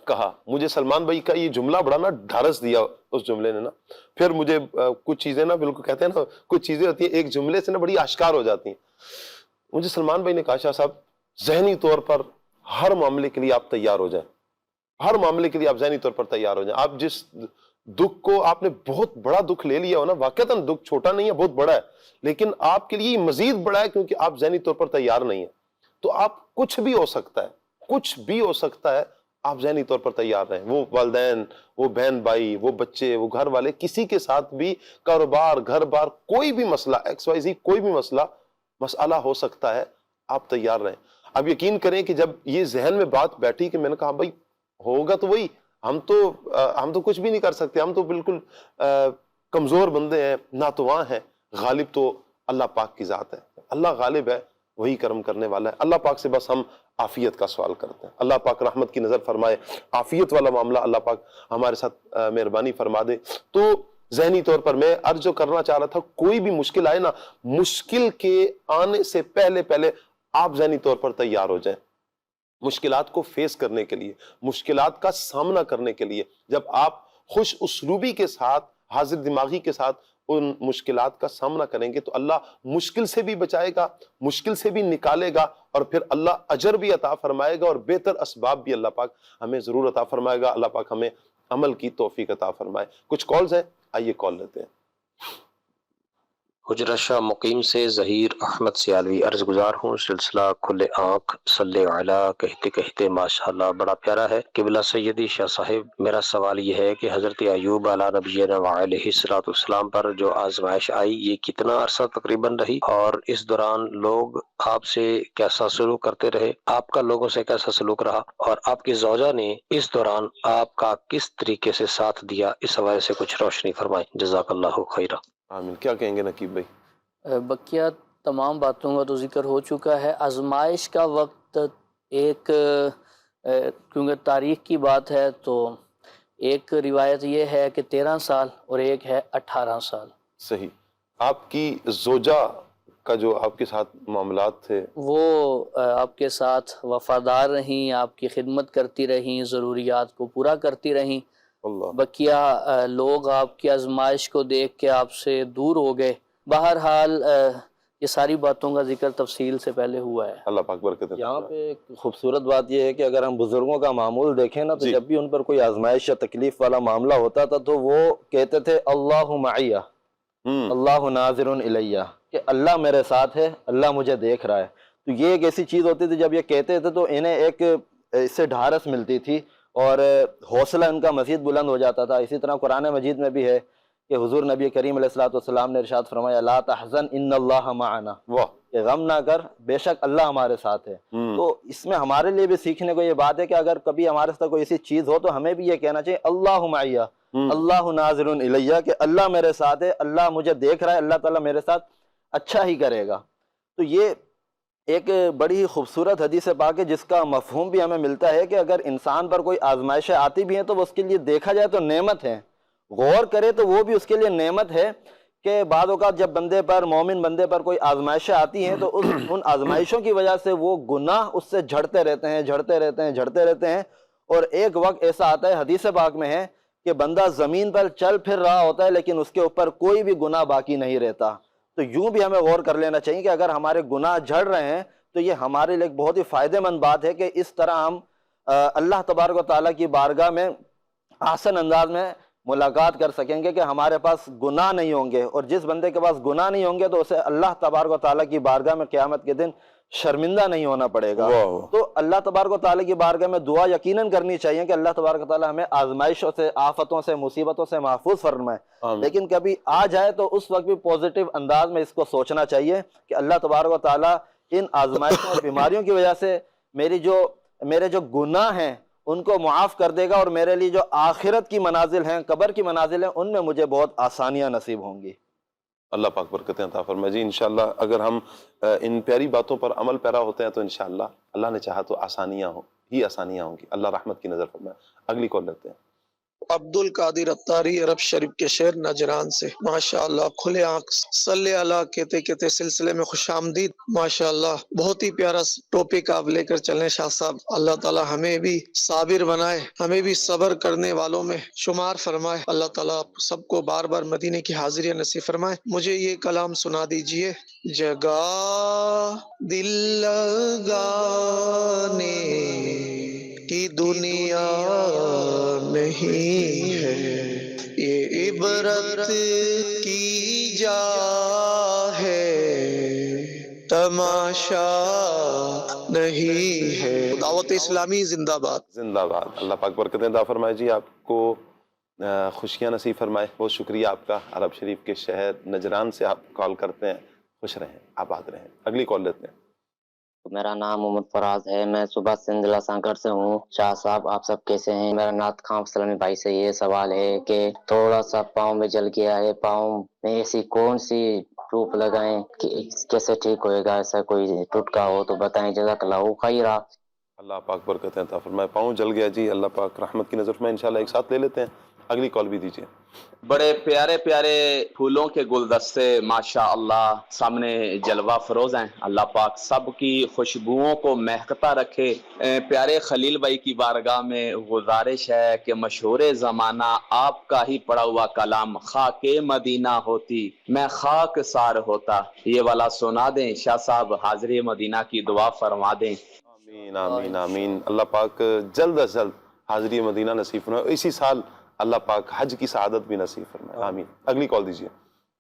کہا، مجھے سلمان بھائی کا یہ جملہ بڑا نا ڈھارس دیا اس جملے نے نا. پھر مجھے کچھ چیزیں نا بالکل کہتے ہیں نا، کچھ چیزیں ہوتی ہیں ایک جملے سے نا بڑی آشکار ہو جاتی ہیں. مجھے سلمان بھائی نے کہا شاہ صاحب ذہنی طور پر ہر معاملے کے لیے آپ تیار ہو جائیں، ہر معاملے کے لیے آپ ذہنی طور پر تیار ہو جائیں. آپ جس دکھ کو، آپ نے بہت بڑا دکھ لے لیا ہو نا، واقعتاً دکھ چھوٹا نہیں ہے، بہت بڑا ہے، لیکن آپ کے لیے یہ مزید بڑا ہے کیونکہ آپ ذہنی طور پر تیار نہیں ہیں. تو آپ کچھ بھی ہو سکتا ہے، کچھ بھی ہو سکتا ہے، آپ ذہنی طور پر تیار رہیں. وہ والدین، وہ بہن بھائی، وہ بچے، وہ گھر والے، کسی کے ساتھ بھی کاروبار، گھر بار، کوئی بھی مسئلہ XYZ، کوئی بھی مسئلہ ہو سکتا ہے، آپ تیار رہیں. اب یقین کریں کہ جب یہ ذہن میں بات بیٹھی کہ میں نے کہا بھائی ہوگا تو وہی، ہم تو کچھ بھی نہیں کر سکتے، ہم تو بالکل کمزور بندے ہیں، ناتواں ہیں. غالب تو اللہ پاک کی ذات ہے، اللہ غالب ہے، وہی کرم کرنے والا ہے. اللہ پاک سے بس ہم عافیت کا سوال کرتے ہیں. اللہ پاک رحمت کی نظر فرمائے، عافیت والا معاملہ اللہ پاک ہمارے ساتھ مہربانی فرما دے. تو ذہنی طور پر میں عرض جو کرنا چاہ رہا تھا، کوئی بھی مشکل آئے نا، مشکل کے آنے سے پہلے آپ ذہنی طور پر تیار ہو جائیں مشکلات کو فیس کرنے کے لیے، مشکلات کا سامنا کرنے کے لیے. جب آپ خوش اسلوبی کے ساتھ، حاضر دماغی کے ساتھ ان مشکلات کا سامنا کریں گے تو اللہ مشکل سے بھی بچائے گا، مشکل سے بھی نکالے گا، اور پھر اللہ اجر بھی عطا فرمائے گا اور بہتر اسباب بھی اللہ پاک ہمیں ضرور عطا فرمائے گا. اللہ پاک ہمیں عمل کی توفیق عطا فرمائے. کچھ کالز ہیں، آئیے کال لیتے ہیں. حجرہ شاہ مقیم سے ظہیر احمد سیالوی عرض گزار ہوں، سلسلہ کھلے آنکھ صلی علی کہتے کہتے ماشاءاللہ بڑا پیارا ہے۔ قبلہ سیدی شاہ صاحب، میرا سوال یہ ہے کہ حضرت ایوب علیہ نبینا وعلیہ السلام پر جو آزمائش آئی یہ کتنا عرصہ تقریباً رہی، اور اس دوران لوگ آپ سے کیسا سلوک کرتے رہے، آپ کا لوگوں سے کیسا سلوک رہا، اور آپ کی زوجہ نے اس دوران آپ کا کس طریقے سے ساتھ دیا، اس حوالے سے کچھ روشنی فرمائیں، جزاک اللہ خیرہ۔ آمین۔ کیا کہیں گے نقیب بھائی؟ بقیہ تمام باتوں کا تو ذکر ہو چکا ہے۔ آزمائش کا وقت ایک کیونکہ تاریخ کی بات ہے تو ایک روایت یہ ہے کہ 13 سال اور ایک ہے 18 سال۔ صحیح۔ آپ کی زوجہ کا جو آپ کے ساتھ معاملات تھے وہ آپ کے ساتھ وفادار رہیں، آپ کی خدمت کرتی رہیں، ضروریات کو پورا کرتی رہیں۔ اللہ، بقیہ لوگ آپ کی آزمائش کو دیکھ کے آپ سے دور ہو گئے۔ بہرحال یہ ساری باتوں کا ذکر تفصیل سے پہلے ہوا ہے۔ اللہ پاک برکت عطا یہاں فرمائے۔ پہ ایک خوبصورت بات یہ ہے کہ اگر ہم بزرگوں کا معمول دیکھیں نا تو جی۔ جب بھی ان پر کوئی آزمائش یا تکلیف والا معاملہ ہوتا تھا تو وہ کہتے تھے اللہ معیہ، اللہ ناظر الیہ، کہ اللہ میرے ساتھ ہے، اللہ مجھے دیکھ رہا ہے۔ تو یہ ایک ایسی چیز ہوتی تھی جب یہ کہتے تھے تو انہیں ایک اس سے ڈھارس ملتی تھی اور حوصلہ ان کا مزید بلند ہو جاتا تھا۔ اسی طرح قرآن مجید میں بھی ہے کہ حضور نبی کریم علیہ الصلوۃ والسلام نے ارشاد فرمایا لا تحزن ان اللہ معنا، واہ، کہ غم نہ کر، بے شک اللہ ہمارے ساتھ ہے۔ تو اس میں ہمارے لیے بھی سیکھنے کو یہ بات ہے کہ اگر کبھی ہمارے ساتھ کوئی ایسی چیز ہو تو ہمیں بھی یہ کہنا چاہیے اللہ معیہ، اللہ ناظر الیہ، کہ اللہ میرے ساتھ ہے، اللہ مجھے دیکھ رہا ہے، اللہ تعالیٰ میرے ساتھ اچھا ہی کرے گا۔ تو یہ ایک بڑی خوبصورت حدیث پاک ہے جس کا مفہوم بھی ہمیں ملتا ہے کہ اگر انسان پر کوئی آزمائشیں آتی بھی ہیں تو وہ اس کے لیے دیکھا جائے تو نعمت ہے، غور کرے تو وہ بھی اس کے لیے نعمت ہے کہ بعض اوقات جب بندے پر، مومن بندے پر کوئی آزمائشیں آتی ہیں تو ان آزمائشوں کی وجہ سے وہ گناہ اس سے جھڑتے رہتے ہیں، اور ایک وقت ایسا آتا ہے، حدیث پاک میں ہے کہ بندہ زمین پر چل پھر رہا ہوتا ہے لیکن اس کے اوپر کوئی بھی گناہ باقی نہیں رہتا۔ تو یوں بھی ہمیں غور کر لینا چاہیے کہ اگر ہمارے گناہ جھڑ رہے ہیں تو یہ ہمارے لیے ایک بہت ہی فائدہ مند بات ہے کہ اس طرح ہم اللہ تبارک و تعالیٰ کی بارگاہ میں آسان انداز میں ملاقات کر سکیں گے کہ ہمارے پاس گناہ نہیں ہوں گے، اور جس بندے کے پاس گناہ نہیں ہوں گے تو اسے اللہ تبارک و تعالیٰ کی بارگاہ میں قیامت کے دن شرمندہ نہیں ہونا پڑے گا۔ تو اللہ تبارک و تعالیٰ کی بارگاہ میں دعا یقیناً کرنی چاہیے کہ اللہ تبارک و تعالیٰ ہمیں آزمائشوں سے، آفتوں سے، مصیبتوں سے محفوظ فرمائے، لیکن کبھی آ جائے تو اس وقت بھی پازیٹیو انداز میں اس کو سوچنا چاہیے کہ اللہ تبارک و تعالیٰ ان آزمائشوں اور بیماریوں کی وجہ سے میرے جو گناہ ہیں ان کو معاف کر دے گا، اور میرے لیے جو آخرت کی منازل ہیں، قبر کی منازل ہیں، ان میں مجھے بہت آسانیاں نصیب ہوں گی۔ اللہ پاک برکتیں عطا فرمائے۔ جی انشاءاللہ اگر ہم ان پیاری باتوں پر عمل پیرا ہوتے ہیں تو انشاءاللہ اللہ نے چاہا تو آسانیاں ہوں گی۔ اللہ رحمت کی نظر فرمائے۔ اگلی کال لیتے ہیں۔ عبد القادر اتاری عرب شریف کے شہر نجران سے، ماشاءاللہ کھلے آنکھ صلی اللہ کہتے کہتے سلسلے میں خوش آمدید۔ ماشاءاللہ بہت ہی پیارا ٹاپک آپ لے کر چلیں شاہ صاحب، اللہ تعالی ہمیں بھی صابر بنائے، ہمیں بھی صبر کرنے والوں میں شمار فرمائے، اللہ تعالیٰ سب کو بار بار مدینے کی حاضری نصیب فرمائے۔ مجھے یہ کلام سنا دیجئے۔ جگہ دل لگانے کی دنیا نہیں ہے، یہ عبرت کی جا ہے، تماشا نہیں ہے۔ دعوت اسلامی زندہ باد۔ زندہ باد۔ اللہ پاک برکتیں عطا فرمائے۔ جی آپ کو خوشیاں نصیب فرمائے۔ بہت شکریہ آپ کا۔ عرب شریف کے شہر نجران سے آپ کال کرتے ہیں۔ خوش رہیں، آباد رہیں۔ اگلی کال لیتے ہیں۔ میرا نام محمد فراز ہے، میں صبح سندلا سانکر سے ہوں۔ شاہ صاحب آپ سب کیسے ہیں؟ میرا نعت خان سلامی بھائی سے یہ سوال ہے کہ تھوڑا سا پاؤں میں جل گیا ہے، پاؤں میں ایسی کون سی ٹوپ لگائیں کہ کیسے ٹھیک ہوئے گا؟ ایسا کوئی ٹوٹکا ہو تو بتائیں، جزاک اللہ خیرہ۔ اللہ پاک برکتیں عطا فرمائے۔ پاؤں جل گیا جی، اللہ پاک رحمت کی نظر فرمائے۔ انشاءاللہ ایک ساتھ لے لیتے ہیں۔ اگلی کال بھی دیجیے۔ بڑے پیارے پیارے پھولوں کے گلدستے ماشاء اللہ سامنے جلوہ فروز ہیں، اللہ پاک سب کی خوشبوؤں کو مہکتا رکھے۔ پیارے خلیل بھائی کی بارگاہ میں گزارش ہے کہ مشہور زمانہ آپ کا ہی پڑھا ہوا کلام خاک مدینہ ہوتی میں خاک سار ہوتا، یہ والا سنا دیں شاہ صاحب، حاضری مدینہ کی دعا فرما دیں۔ آمین آمین آمین۔ اللہ پاک جلد از جلد حاضری مدینہ نصیب فرمائے، اسی سال اللہ پاک حج کی سعادت بھی نصیب فرمائے۔ آمین۔ اگلی کال دیجیے۔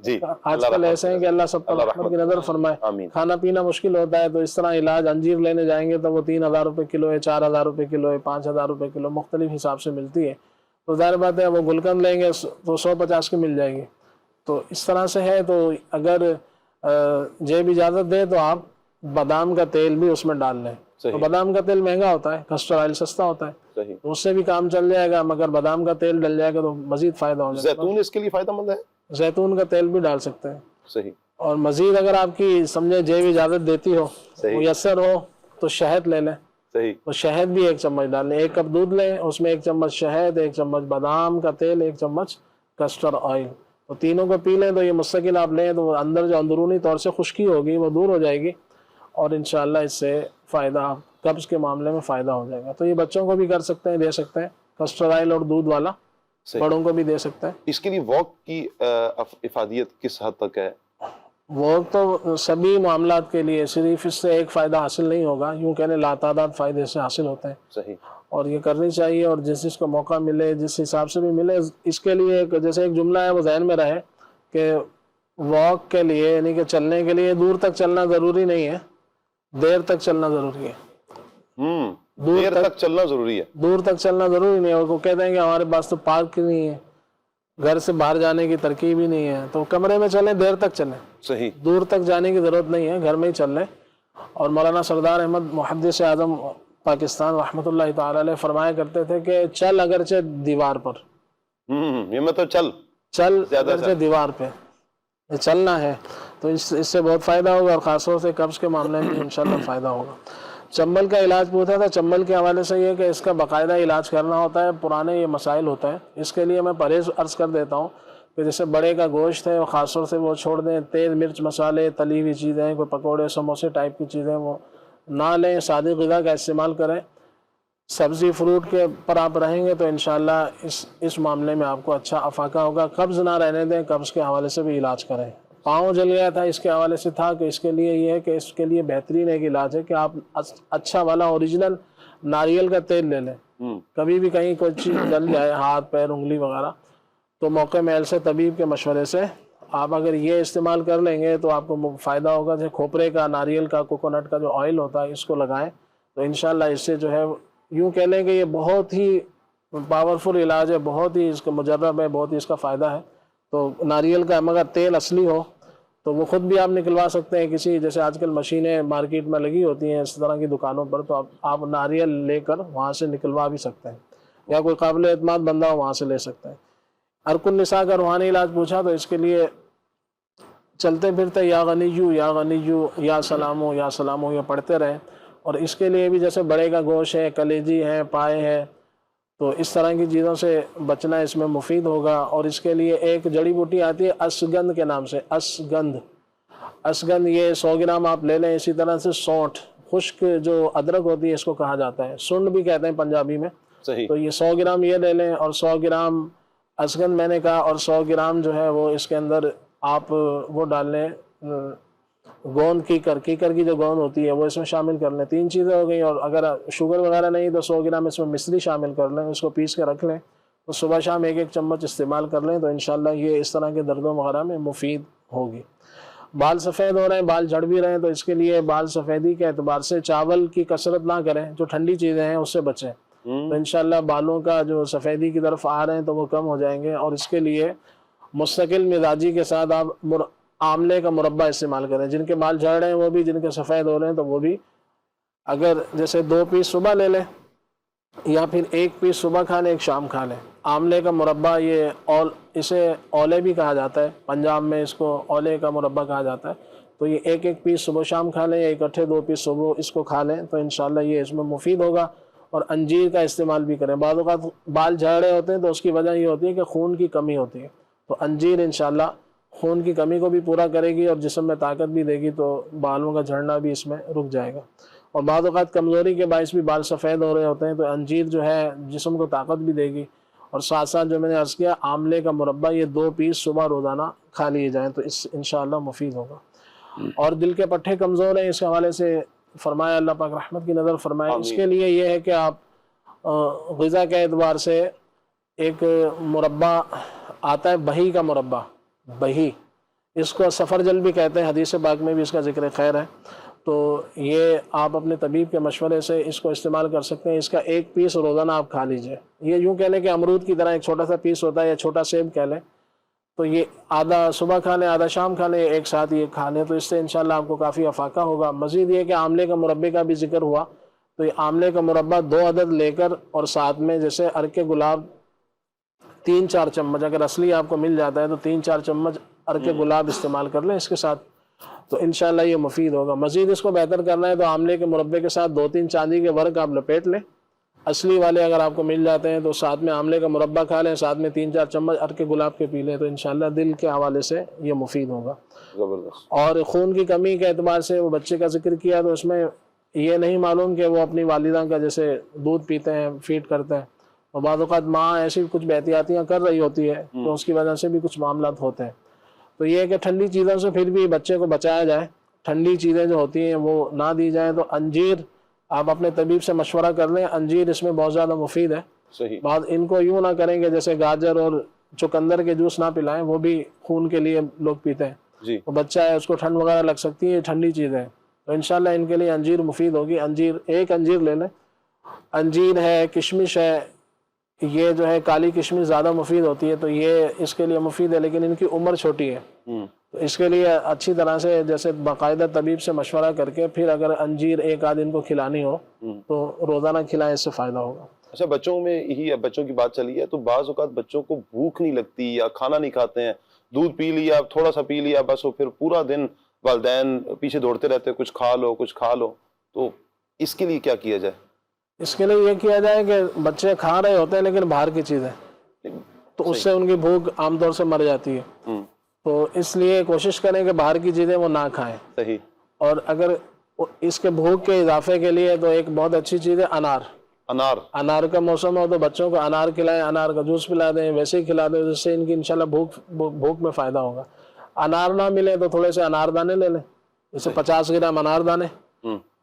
جی آج کل ایسے ہیں کہ اللہ سب پر رحمت کی نظر فرمائے، آمین۔ کھانا پینا مشکل ہوتا ہے، تو اس طرح علاج انجیر لینے جائیں گے تو وہ 3000 روپے کلو ہے، 4000 روپے کلو ہے، 5000 روپے کلو، مختلف حساب سے ملتی ہے۔ تو ظاہر بات ہے وہ گلقند لیں گے تو 150 کی مل جائے گی۔ تو اس طرح سے ہے، تو اگر جیب اجازت دے تو آپ بادام کا تیل بھی اس میں ڈال لیں۔ تو بادام کا تیل مہنگا ہوتا ہے، کسٹر آئل سستا ہوتا ہے، تو اس سے بھی کام چل جائے گا، مگر بادام کا تیل ڈل جائے گا تو مزید فائدہ ہو جائے گا۔ زیتون اس کے لیے فائدہ مند ہے؟ زیتون کا تیل بھی ڈال سکتے ہیں۔ صحیح۔ اور مزید اگر آپ کی سمجھے جیب اجازت دیتی ہو، میسر ہو، تو شہد لے لیں۔ صحیح۔ تو شہد بھی 1 چمچ ڈال لیں، 1 کپ دودھ لیں، اس میں 1 چمچ شہد، 1 چمچ بادام کا تیل، 1 چمچ کسٹر آئل، تو تینوں کو پی لیں۔ تو یہ مستقل آپ لیں تو اندر جو اندرونی طور سے خشکی ہوگی وہ دور ہو جائے گی، اور انشاءاللہ اس سے فائدہ، قبض کے معاملے میں فائدہ ہو جائے گا۔ تو یہ بچوں کو بھی کر سکتے ہیں، دے سکتے ہیں، کسٹر آئل اور دودھ والا، بڑوں کو بھی دے سکتے ہیں۔ اس کے لیے واک کی افادیت کس حد تک ہے؟ وہ تو سبھی معاملات کے لیے، صرف اس سے ایک فائدہ حاصل نہیں ہوگا، یوں کہنے لاتعداد فائدے سے حاصل ہوتے ہیں۔ صحیح۔ اور یہ کرنی چاہیے، اور جس کو موقع ملے، جس حساب سے بھی ملے، اس کے لیے جیسے ایک جملہ ہے وہ ذہن میں رہے کہ واک کے لیے، یعنی کہ چلنے کے لیے دور تک چلنا ضروری نہیں ہے، دیر تک چلنا ضروری ہے۔ دیر تک چلنا ضروری ہے، دور تک چلنا ضروری نہیں ہے۔ وہ کہتے ہیں کہ ہمارے پاس تو پارک نہیں ہے، گھر سے باہر جانے کی ترکیب ہی نہیں ہے، تو کمرے میں چلیں، دیر تک چلیں، صحیح، دور تک جانے کی ضرورت نہیں ہے، گھر میں ہی چل لیں۔ اور مولانا سردار احمد محدث اعظم پاکستان رحمۃ اللہ تعالی علیہ فرمایا کرتے تھے کہ چل اگرچہ دیوار پر، یہ مطلب چل اگرچہ دیوار پہ، چلنا ہے، تو اس سے بہت فائدہ ہوگا، اور خاص طور سے قبض کے معاملے میں انشاءاللہ فائدہ ہوگا۔ چمبل کا علاج پوچھا تھا، چمبل کے حوالے سے یہ کہ اس کا باقاعدہ علاج کرنا ہوتا ہے، پرانے یہ مسائل ہوتا ہے، اس کے لیے میں پرہیز عرض کر دیتا ہوں کہ جیسے بڑے کا گوشت ہے، وہ خاص طور سے وہ چھوڑ دیں، تیل مرچ مسالے، تلی ہوئی چیزیں، کوئی پکوڑے سموسے ٹائپ کی چیزیں وہ نہ لیں، سادی غذا کا استعمال کریں، سبزی فروٹ کے پر آپ رہیں گے تو انشاءاللہ اس معاملے میں آپ کو اچھا افاقہ ہوگا۔ قبض نہ رہنے دیں، قبض کے حوالے سے بھی علاج کریں۔ پاؤں جل گیا تھا، اس کے حوالے سے تھا کہ اس کے لیے یہ ہے کہ اس کے لیے بہترین ایک علاج ہے کہ آپ اچھا والا اوریجنل ناریل کا تیل لے لیں۔ کبھی بھی کہیں کوئی چیز جل جائے، ہاتھ پیر انگلی وغیرہ، تو موقع محل سے طبیب کے مشورے سے آپ اگر یہ استعمال کر لیں گے تو آپ کو فائدہ ہوگا۔ جیسے کھوپرے کا، ناریل کا، کوکونٹ کا جو آئل ہوتا ہے، اس کو لگائیں تو انشاءاللہ اس سے جو ہے، یوں کہہ لیں کہ یہ بہت ہی پاورفل علاج ہے، بہت ہی اس کا مجرب ہے، بہت ہی اس کا فائدہ ہے۔ تو ناریل کا مگر تیل اصلی ہو تو وہ خود بھی آپ نکلوا سکتے ہیں، کسی جیسے آج کل مشینیں مارکیٹ میں لگی ہوتی ہیں اس طرح کی دکانوں پر، تو آپ ناریل لے کر وہاں سے نکلوا بھی سکتے ہیں، یا کوئی قابل اعتماد بندہ ہو وہاں سے لے سکتے ہیں۔ ارک النساء کا روحانی علاج پوچھا تو اس کے لیے چلتے پھرتے یا غنیجو یا غنیجو یا سلامو یا سلامو یہ پڑھتے رہیں، اور اس کے لیے بھی جیسے بڑے کا گوشت ہے، کلیجی ہے، پائے ہے، تو اس طرح کی چیزوں سے بچنا اس میں مفید ہوگا۔ اور اس کے لیے ایک جڑی بوٹی آتی ہے اسگند کے نام سے، اسگند یہ 100 گرام آپ لے لیں۔ اسی طرح سے سونٹھ، خشک جو ادرک ہوتی ہے اس کو کہا جاتا ہے، سنڈ بھی کہتے ہیں پنجابی میں، تو یہ 100 گرام یہ لے لیں، اور 100 گرام اسگند میں نے کہا، اور 100 گرام جو ہے وہ اس کے اندر آپ وہ ڈال لیں گوند کیکر کی جو گوند ہوتی ہے وہ اس میں شامل کر لیں۔ 3 چیزیں ہو گئیں، اور اگر شوگر وغیرہ نہیں تو 100 گرام اس میں مصری شامل کر لیں، اس کو پیس کے رکھ لیں، تو صبح شام 1 چمچ استعمال کر لیں تو انشاءاللہ یہ اس طرح کے دردوں وغیرہ میں مفید ہوگی۔ بال سفید ہو رہے ہیں، بال جھڑ بھی رہے ہیں، تو اس کے لیے بال سفیدی کے اعتبار سے چاول کی کثرت نہ کریں، جو ٹھنڈی چیزیں ہیں اس سے بچیں، تو انشاءاللہ بالوں کا جو سفیدی کی طرف آ رہے ہیں تو وہ کم ہو جائیں گے۔ اور اس کے لیے مستقل مزاجی کے ساتھ آپ آملے کا مربع استعمال کریں، جن کے بال جھڑ رہے ہیں وہ بھی، جن کے سفید ہو رہے ہیں تو وہ بھی، اگر جیسے 2 پیس صبح لے لیں، یا پھر 1 پیس صبح کھا لیں، 1 شام کھا لیں۔ آملے کا مربع یہ اسے اولے بھی کہا جاتا ہے، پنجاب میں اس کو اولے کا مربع کہا جاتا ہے، تو یہ 1 پیس صبح شام کھا لیں، یا اکٹھے 2 پیس صبح اس کو کھا لیں تو انشاءاللہ یہ اس میں مفید ہوگا۔ اور انجیر کا استعمال بھی کریں، بعض اوقات بال جھڑ رہے ہوتے ہیں تو اس کی وجہ یہ ہوتی ہے کہ خون کی کمی ہوتی ہے، تو انجیر انشاءاللہ خون کی کمی کو بھی پورا کرے گی اور جسم میں طاقت بھی دے گی، تو بالوں کا جھڑنا بھی اس میں رک جائے گا۔ اور بعض اوقات کمزوری کے باعث بھی بال سفید ہو رہے ہوتے ہیں تو انجیر جو ہے جسم کو طاقت بھی دے گی، اور ساتھ ساتھ جو میں نے عرض کیا آملے کا مربع یہ 2 پیس صبح روزانہ کھا لیے جائیں تو اس انشاءاللہ مفید ہوگا۔ اور دل کے پٹھے کمزور ہیں، اس حوالے سے فرمایا اللہ پاک رحمت کی نظر فرمائے، اس کے لیے یہ ہے کہ آپ غذا کے اعتبار سے ایک مربع آتا ہے، بہی کا مربع، بہی اس کو سفر جل بھی کہتے ہیں، حدیث پاک میں بھی اس کا ذکر خیر ہے. تو یہ آپ اپنے طبیب کے مشورے سے اس کو استعمال کر سکتے ہیں. اس کا ایک پیس روزانہ آپ کھا لیجئے. یہ یوں کہہ لیں کہ امرود کی طرح ایک چھوٹا سا پیس ہوتا ہے، یا چھوٹا سیب کہہ لیں. تو یہ آدھا صبح کھا لیں، آدھا شام کھا لیں، ایک ساتھ یہ کھا لیں، تو اس سے انشاءاللہ آپ کو کافی افاقہ ہوگا. مزید یہ کہ آملے کا مربے کا بھی ذکر ہوا، تو یہ آملے کا مربع 2 عدد لے کر اور ساتھ میں جیسے عرق گلاب 3-4 چمچ، اگر اصلی آپ کو مل جاتا ہے تو 3-4 چمچ عرق گلاب استعمال کر لیں اس کے ساتھ، تو انشاءاللہ یہ مفید ہوگا. مزید اس کو بہتر کرنا ہے تو آملے کے مربے کے ساتھ 2-3 چاندی کے ورق آپ لپیٹ لیں. اصلی والے اگر آپ کو مل جاتے ہیں تو ساتھ میں آملے کا مربع کھا لیں، ساتھ میں 3-4 چمچ عرق گلاب کے پی لیں، تو انشاءاللہ دل کے حوالے سے یہ مفید ہوگا. زبردست. اور خون کی کمی کے اعتبار سے وہ بچے کا ذکر کیا، تو اس میں یہ نہیں معلوم کہ وہ اپنی والدہ کا جیسے دودھ پیتے ہیں، فیڈ کرتے ہیں، اور بعض اوقات ماں ایسی کچھ احتیاطیاں کر رہی ہوتی ہے تو اس کی وجہ سے بھی کچھ معاملات ہوتے ہیں. تو یہ ہے کہ ٹھنڈی چیزوں سے پھر بھی بچے کو بچایا جائے، ٹھنڈی چیزیں جو ہوتی ہیں وہ نہ دی جائیں. تو انجیر آپ اپنے طبیب سے مشورہ کر لیں، انجیر اس میں بہت زیادہ مفید ہے. صحیح. بعد ان کو یوں نہ کریں کہ جیسے گاجر اور چقندر کے جوس نہ پلائیں، وہ بھی خون کے لیے لوگ پیتے ہیں. جی. وہ بچہ ہے اس کو ٹھنڈ وغیرہ لگ سکتی ہے، ٹھنڈی چیز ہے، تو انشاءاللہ ان کے لیے انجیر مفید ہوگی. ایک انجیر لے لیں. انجیر ہے، کشمش ہے، یہ جو ہے کالی کشمش زیادہ مفید ہوتی ہے، تو یہ اس کے لیے مفید ہے، لیکن ان کی عمر چھوٹی ہے. تو اس کے لیے اچھی طرح سے جیسے باقاعدہ طبیب سے مشورہ کر کے پھر اگر انجیر ایک آدھ ان کو کھلانی ہو تو روزانہ کھلائیں، اس سے فائدہ ہوگا. اچھا، بچوں میں یہی بچوں کی بات چلی ہے تو بعض اوقات بچوں کو بھوک نہیں لگتی یا کھانا نہیں کھاتے ہیں، دودھ پی لیا، تھوڑا سا پی لیا بس، وہ پھر پورا دن والدین پیچھے دوڑتے رہتے ہیں، کچھ کھا لو کچھ کھا لو. تو اس کے لیے کیا کیا جائے؟ اس کے لیے یہ کیا جائے کہ بچے کھا رہے ہوتے ہیں لیکن باہر کی چیزیں، تو اس سے ان کی بھوک عام طور سے مر جاتی ہے. تو اس لیے کوشش کریں کہ باہر کی چیزیں وہ نہ کھائیں. صحیح. اور اگر اس کے بھوک کے اضافے کے لیے تو ایک بہت اچھی چیز ہے انار کا موسم ہو تو بچوں کو انار کھلائیں، انار کا جوس پلا دیں، ویسے ہی کھلا دیں، جس سے ان کی انشاءاللہ بھوک میں فائدہ ہوگا. انار نہ ملے تو تھوڑے سے انار دانے لے لیں، جیسے 50 گرام انار دانے،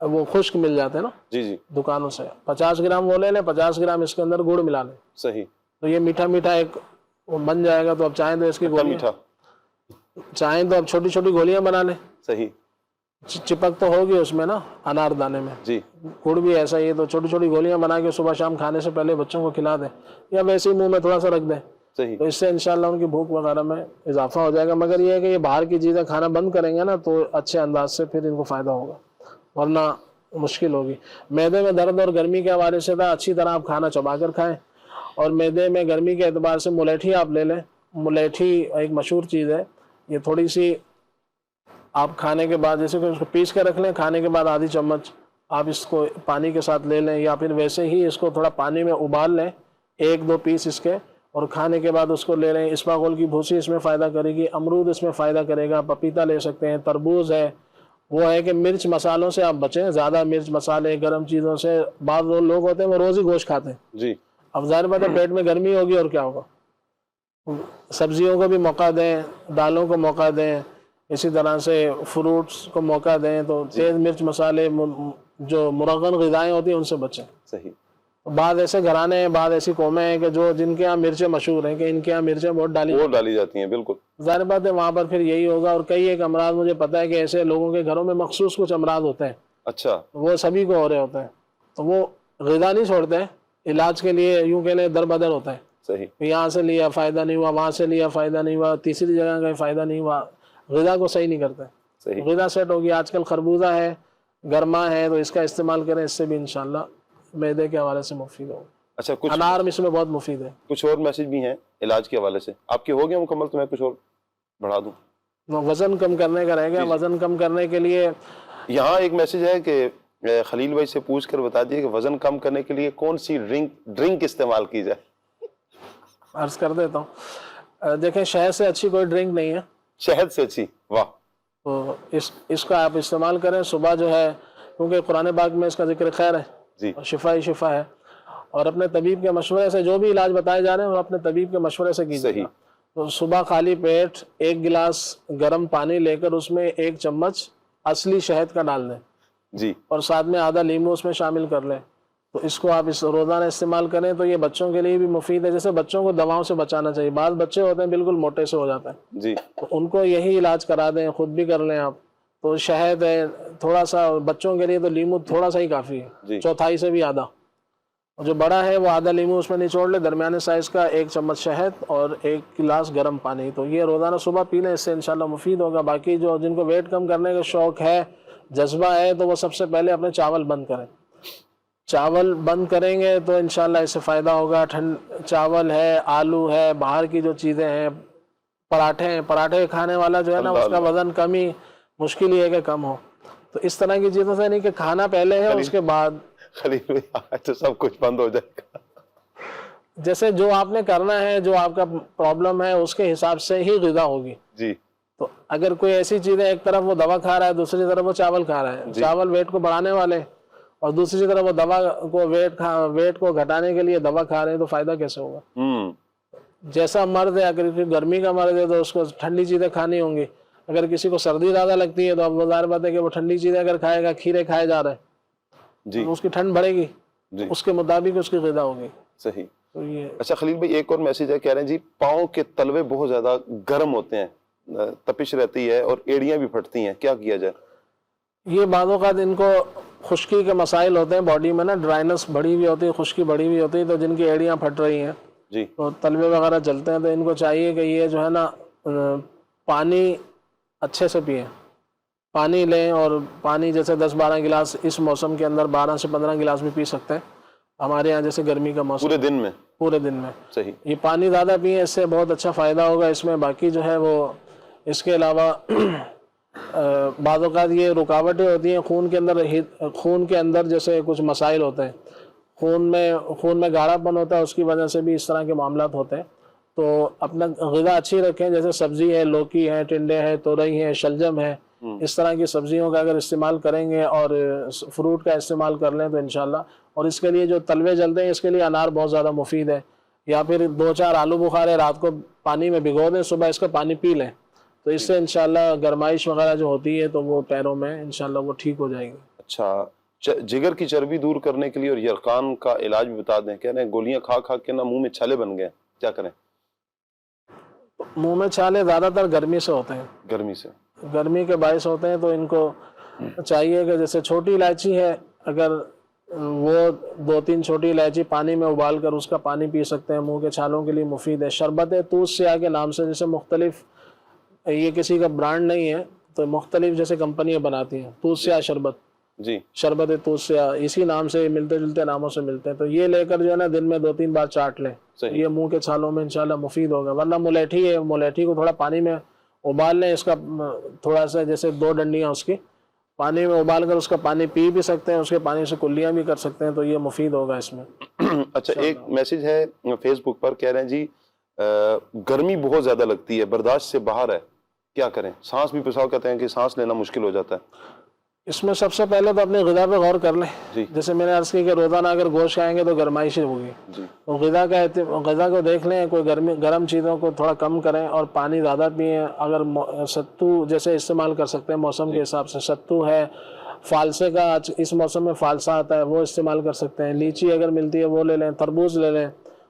وہ خشک مل جاتے ہیں نا جی دکانوں سے، 50 گرام وہ لے لیں، 50 گرام اس کے اندر گڑ ملا لیں. صحیح. تو یہ میٹھا میٹھا ایک بن جائے گا. تو اب چاہیں تو اس کی گولیاں، چاہیں تو اب چھوٹی چھوٹی گولیاں بنا لیں. صحیح. چپک تو ہوگی اس میں نا انار دانے میں. جی. گڑ بھی ایسا ہی ہے، تو چھوٹی چھوٹی گولیاں بنا کے صبح شام کھانے سے پہلے بچوں کو کھلا دیں، یا ویسے ہی منہ میں تھوڑا سا رکھ دیں. صحیح. تو اس سے انشاءاللہ ان کی بھوک وغیرہ میں اضافہ ہو جائے گا. مگر یہ ہے کہ یہ باہر کی چیزیں کھانا بند کریں گے نا تو اچھے انداز سے پھر ان کو فائدہ ہوگا، ورنہ مشکل ہوگی. معدے میں درد اور گرمی کے حوالے سے تھا، اچھی طرح آپ کھانا چبا کر کھائیں. اور معدے میں گرمی کے اعتبار سے ملیٹھی آپ لے لیں. ملیٹھی ایک مشہور چیز ہے. یہ تھوڑی سی آپ کھانے کے بعد جیسے کہ اس کو پیس کے رکھ لیں، کھانے کے بعد آدھی چمچ آپ اس کو پانی کے ساتھ لے لیں، یا پھر ویسے ہی اس کو تھوڑا پانی میں ابال لیں، 1-2 پیس اس کے، اور کھانے کے بعد اس کو لے لیں. اسپاغول کی بھوسی اس میں فائدہ کرے گی، امرود اس میں فائدہ کرے گا، پپیتا لے سکتے ہیں، تربوز ہے. وہ ہے کہ مرچ مسالوں سے آپ بچیں، زیادہ مرچ مسالے گرم چیزوں سے. بعض لوگ ہوتے ہیں وہ روز ہی گوشت کھاتے ہیں. جی. اب ظاہر بات ہے پیٹ میں گرمی ہوگی اور کیا ہوگا. سبزیوں کو بھی موقع دیں، دالوں کو موقع دیں، اسی طرح سے فروٹس کو موقع دیں. تو تیز مرچ مسالے جو مرغن غذائیں ہوتی ہیں ان سے بچیں. صحیح. بعض ایسے گھرانے ہیں، بعض ایسی قومیں ہیں کہ جن کے ہاں مرچیں مشہور ہیں کہ ان کے ہاں مرچیں بہت ڈالی جاتی ہیں. بالکل ظاہر بات ہے وہاں پر پھر یہی ہوگا. اور کئی ایک امراض مجھے پتہ ہے کہ ایسے لوگوں کے گھروں میں مخصوص کچھ امراض ہوتے ہیں. اچھا. وہ سبھی کو ہو رہے ہوتے ہیں، تو وہ غذا نہیں چھوڑتے ہیں، علاج کے لیے یوں کہ لیں در بدر ہوتا ہے. صحیح. یہاں سے لیا فائدہ نہیں ہوا، وہاں سے لیا فائدہ نہیں ہوا، تیسری جگہ کا فائدہ نہیں ہوا. غذا کو صحیح نہیں کرتے. صحیح. غذا سیٹ ہوگی. آج کل خربوزہ ہے، گرما ہے، تو اس کا استعمال کریں، اس سے بھی انشاءاللہ معدے کے حوالے سے مفید ہوگا. اچھا، کچھ انار اس میں بہت مفید ہے. کچھ اور میسج بھی ہیں علاج کے حوالے سے؟ آپ کے ہو گیا مکمل تو میں کچھ اور بڑھا دوں؟ وزن کم کرنے کا رہ گیا. وزن کم کرنے کے لیے یہاں ایک میسج ہے کہ خلیل بھائی سے پوچھ کر بتا دیے کہ وزن کم کرنے کے لیے کون سی ڈرنک استعمال کی جائے. عرض کر دیتا ہوں. دیکھیں، شہد سے اچھی کوئی ڈرنک نہیں ہے. شہد سے اچھی؟ واہ. تو اس کا آپ استعمال کریں صبح جو ہے، کیونکہ قرآن پاک میں اس کا ذکر خیر ہے. جی. اور شفا ہی شفا ہے. اور اپنے طبیب کے مشورے سے جو بھی علاج بتائے جا رہے ہیں وہ اپنے طبیب کے مشورے سے کیجیے. صحیح. تو صبح خالی پیٹ 1 گلاس گرم پانی لے کر اس میں 1 چمچ اصلی شہد کا ڈال دیں. جی. اور ساتھ میں آدھا لیمو اس میں شامل کر لیں. تو اس کو آپ اس روزانہ استعمال کریں تو یہ بچوں کے لیے بھی مفید ہے. جیسے بچوں کو دواؤں سے بچانا چاہیے, بعض بچے ہوتے ہیں بالکل موٹے سے ہو جاتے ہیں جی تو ان کو یہی علاج کرا دیں, خود بھی کر لیں آپ. تو شہد ہے تھوڑا سا بچوں کے لیے, تو لیمو تھوڑا سا ہی کافی ہے, جی چوتھائی سے بھی آدھا. جو بڑا ہے وہ آدھا لیمو اس میں نچوڑ لے, درمیانے سائز کا 1 چمچ شہد اور 1 گلاس گرم پانی. تو یہ روزانہ صبح پی لیں, اس سے انشاءاللہ مفید ہوگا. باقی جو جن کو ویٹ کم کرنے کا شوق ہے, جذبہ ہے, تو وہ سب سے پہلے اپنے چاول بند کریں. چاول بند کریں گے تو انشاءاللہ اس سے فائدہ ہوگا. چاول ہے, آلو ہے, باہر کی جو چیزیں ہیں, پراٹھے ہیں, پراٹھے کھانے والا جو ہے نا اس کا وزن کم ہی مشکل ہی ہے کہ کم ہو. تو اس طرح کی چیزوں سے نہیں کہ کھانا پہلے ہے اس کے بعد. خلیل بھائی آج تو سب کچھ بند ہو جائے گا. جیسے جو آپ نے کرنا ہے, جو آپ کا پرابلم ہے, اس کے حساب سے ہی غذا ہوگی. جی تو اگر کوئی ایسی چیزیں, ایک طرف وہ دوا کھا رہا ہے, دوسری طرف وہ چاول کھا رہا ہے, چاول ویٹ کو بڑھانے والے اور دوسری طرف وہ دوا کو ویٹ کو گھٹانے کے لیے دوا کھا رہے ہیں, تو فائدہ کیسے ہوگا؟ جیسا مرض ہے, اگر گرمی کا مرض ہے تو اس کو ٹھنڈی چیزیں کھانی ہوں گی. اگر کسی کو سردی زیادہ لگتی ہے تو اب ظاہر بات ہے کہ وہ ٹھنڈی چیزیں اگر کھائے گا, کھیرے کھائے جا رہے ہیں جی تو اس کی ٹھنڈ بڑھے گی, جی اس کے مطابق اس کی غذا ہوگی. صحیح. تو یہ اچھا خلیل بھائی ایک اور میسج ہے, کہہ رہے ہیں جی پاؤں کے تلوے بہت زیادہ گرم ہوتے ہیں, تپش رہتی ہے اور ایڑیاں بھی پھٹتی ہیں, کیا کیا جائے؟ یہ بعض اوقات ان کو خشکی کے مسائل ہوتے ہیں باڈی میں نا, ڈرائنس بڑی ہوئی ہوتی ہے, خشکی بڑی ہوئی ہوتی ہے, تو جن کی ایڑیاں پھٹ رہی ہیں جی تو تلوے وغیرہ جلتے ہیں, تو ان کو چاہیے کہ یہ جو ہے نا پانی اچھے سے پئیں, پانی لیں. اور پانی جیسے 10-12 گلاس اس موسم کے اندر 12 سے 15 گلاس بھی پی سکتے ہیں. ہمارے یہاں جیسے گرمی کا موسم پورے دن میں صحیح. یہ پانی زیادہ پئیں, اس سے بہت اچھا فائدہ ہوگا اس میں. باقی جو ہے وہ اس کے علاوہ بعض اوقات یہ رکاوٹیں ہوتی ہیں خون کے اندر جیسے کچھ مسائل ہوتے ہیں, خون میں گاڑھا پن ہوتا ہے, اس کی وجہ سے بھی اس طرح کے معاملات ہوتے ہیں. تو اپنا غذا اچھی رکھیں, جیسے سبزی ہے, لوکی ہے, ٹنڈے ہے, تورئی ہے, شلجم ہے, اس طرح کی سبزیوں کا اگر استعمال کریں گے اور فروٹ کا استعمال کر لیں تو انشاءاللہ. اور اس کے لیے جو تلوے جلتے ہیں اس کے لیے انار بہت زیادہ مفید ہے. یا پھر 2-4 آلو بخارے رات کو پانی میں بھگو دیں, صبح اس کا پانی پی لیں, تو اس سے انشاءاللہ گرمائش وغیرہ جو ہوتی ہے تو وہ پیروں میں انشاءاللہ وہ ٹھیک ہو جائے گی. اچھا جگر کی چربی دور کرنے کے لیے اور یرقان کا علاج بھی بتا دیں. کہہ رہے ہیں گولیاں کھا کھا کے نا منہ میں چھالے بن گئے, کیا کریں؟ منہ میں چھالے زیادہ تر گرمی سے ہوتے ہیں, گرمی کے باعث ہوتے ہیں. تو ان کو چاہیے کہ جیسے چھوٹی الائچی ہے, اگر وہ 2-3 چھوٹی الائچی پانی میں ابال کر اس کا پانی پی سکتے ہیں, منہ کے چھالوں کے لیے مفید ہے. شربت توس سیاہ کے نام سے, جیسے مختلف, یہ کسی کا برانڈ نہیں ہے, تو مختلف جیسے کمپنیاں بناتی ہیں توس سیاہ شربت, جی شربت توس سیاہ, اسی نام سے ملتے جلتے ناموں سے ملتے ہیں. تو یہ لے کر جو ہے نا دن میں 2-3 بار چاٹ لیں, یہ منہ کے چھالوں میں انشاءاللہ مفید ہوگا. ورنہ ملیٹھی ہے, ملیٹھی کو تھوڑا پانی میں ابال لیں, اس کا تھوڑا سا جیسے 2 ڈنڈیاں اس کی پانی میں ابال کر اس کا پانی پی بھی سکتے ہیں, اس کے پانی سے کلیاں بھی کر سکتے ہیں, تو یہ مفید ہوگا اس میں. اچھا ایک میسج ہے فیس بک پر, کہہ رہے ہیں جی گرمی بہت زیادہ لگتی ہے, برداشت سے باہر ہے, کیا کریں؟ سانس بھی پھنساؤ, کہتے ہیں کہ سانس لینا مشکل ہو جاتا ہے. اس میں سب سے پہلے تو اپنے غذا پہ غور کر لیں. جیسے میں نے عرض کی کہ روزانہ اگر گوشت کھائیں گے تو گرمائش ہوگی, تو غذا کو دیکھ لیں, کوئی گرم چیزوں کو تھوڑا کم کریں اور پانی زیادہ پئیں. اگر ستو جیسے استعمال کر سکتے ہیں موسم کے حساب سے, ستو ہے, فالسے کا اس موسم میں فالسا آتا ہے وہ استعمال کر سکتے ہیں, لیچی اگر ملتی ہے وہ لے لیں, تربوز لے لیں,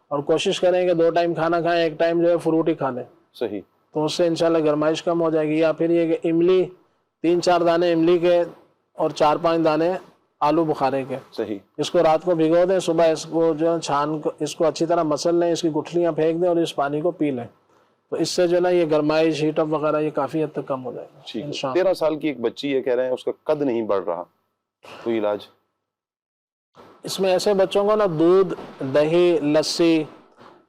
اور کوشش کریں کہ 2 ٹائم کھانا کھائیں, 1 ٹائم جو ہے فروٹ ہی کھا لیں. صحیح. تو اس سے انشاءاللہ گرمائش کم ہو جائے گی. یا پھر یہ کہ املی, 3-4 دانے املی کے اور 4-5 دانے آلو بخارے کے, صحیح, اس کو رات کو بھگو دیں, صبح اس کو جو چھان اس کو اچھی طرح مسل لیں, اس کی گٹھلیاں پھینک دیں اور اس پانی کو پی لیں. تو اس سے جو ہے نا یہ گرمائش, ہیٹ اپ وغیرہ یہ کافی حد تک کم ہو جائے گا انشاءاللہ. 13 سال کی ایک بچی ہے, کہہ رہے ہیں اس کا قد نہیں بڑھ رہا, کوئی علاج؟ اس میں ایسے بچوں کو نا دودھ, دہی, لسی,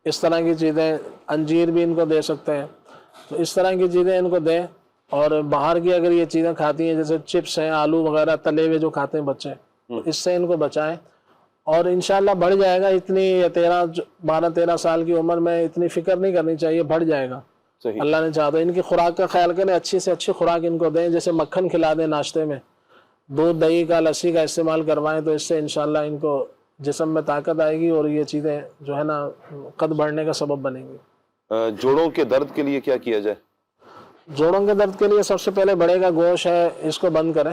اس طرح کی چیزیں, انجیر بھی ان کو دے سکتے ہیں. تو اس طرح کی چیزیں ان کو دیں. اور باہر کی اگر یہ چیزیں کھاتی ہیں جیسے چپس ہیں, آلو وغیرہ تلے ہوئے جو کھاتے ہیں بچے, تو اس سے ان کو بچائیں. اور انشاءاللہ بڑھ جائے گا. اتنی 12-13 سال کی عمر میں اتنی فکر نہیں کرنی چاہیے, بڑھ جائے گا اللہ نے چاہا تو. ان کی خوراک کا خیال کریں, اچھی سے اچھی خوراک ان کو دیں, جیسے مکھن کھلا دیں ناشتے میں, دودھ دہی کا, لسی کا استعمال کروائیں, تو اس سے انشاءاللہ ان کو جسم میں طاقت آئے گی اور یہ چیزیں جو ہے نا قد بڑھنے کا سبب بنیں گی. جوڑوں کے درد کے لیے کیا کیا جائے؟ جوڑوں کے درد کے لیے سب سے پہلے بڑے کا گوشت ہے, اس کو بند کریں.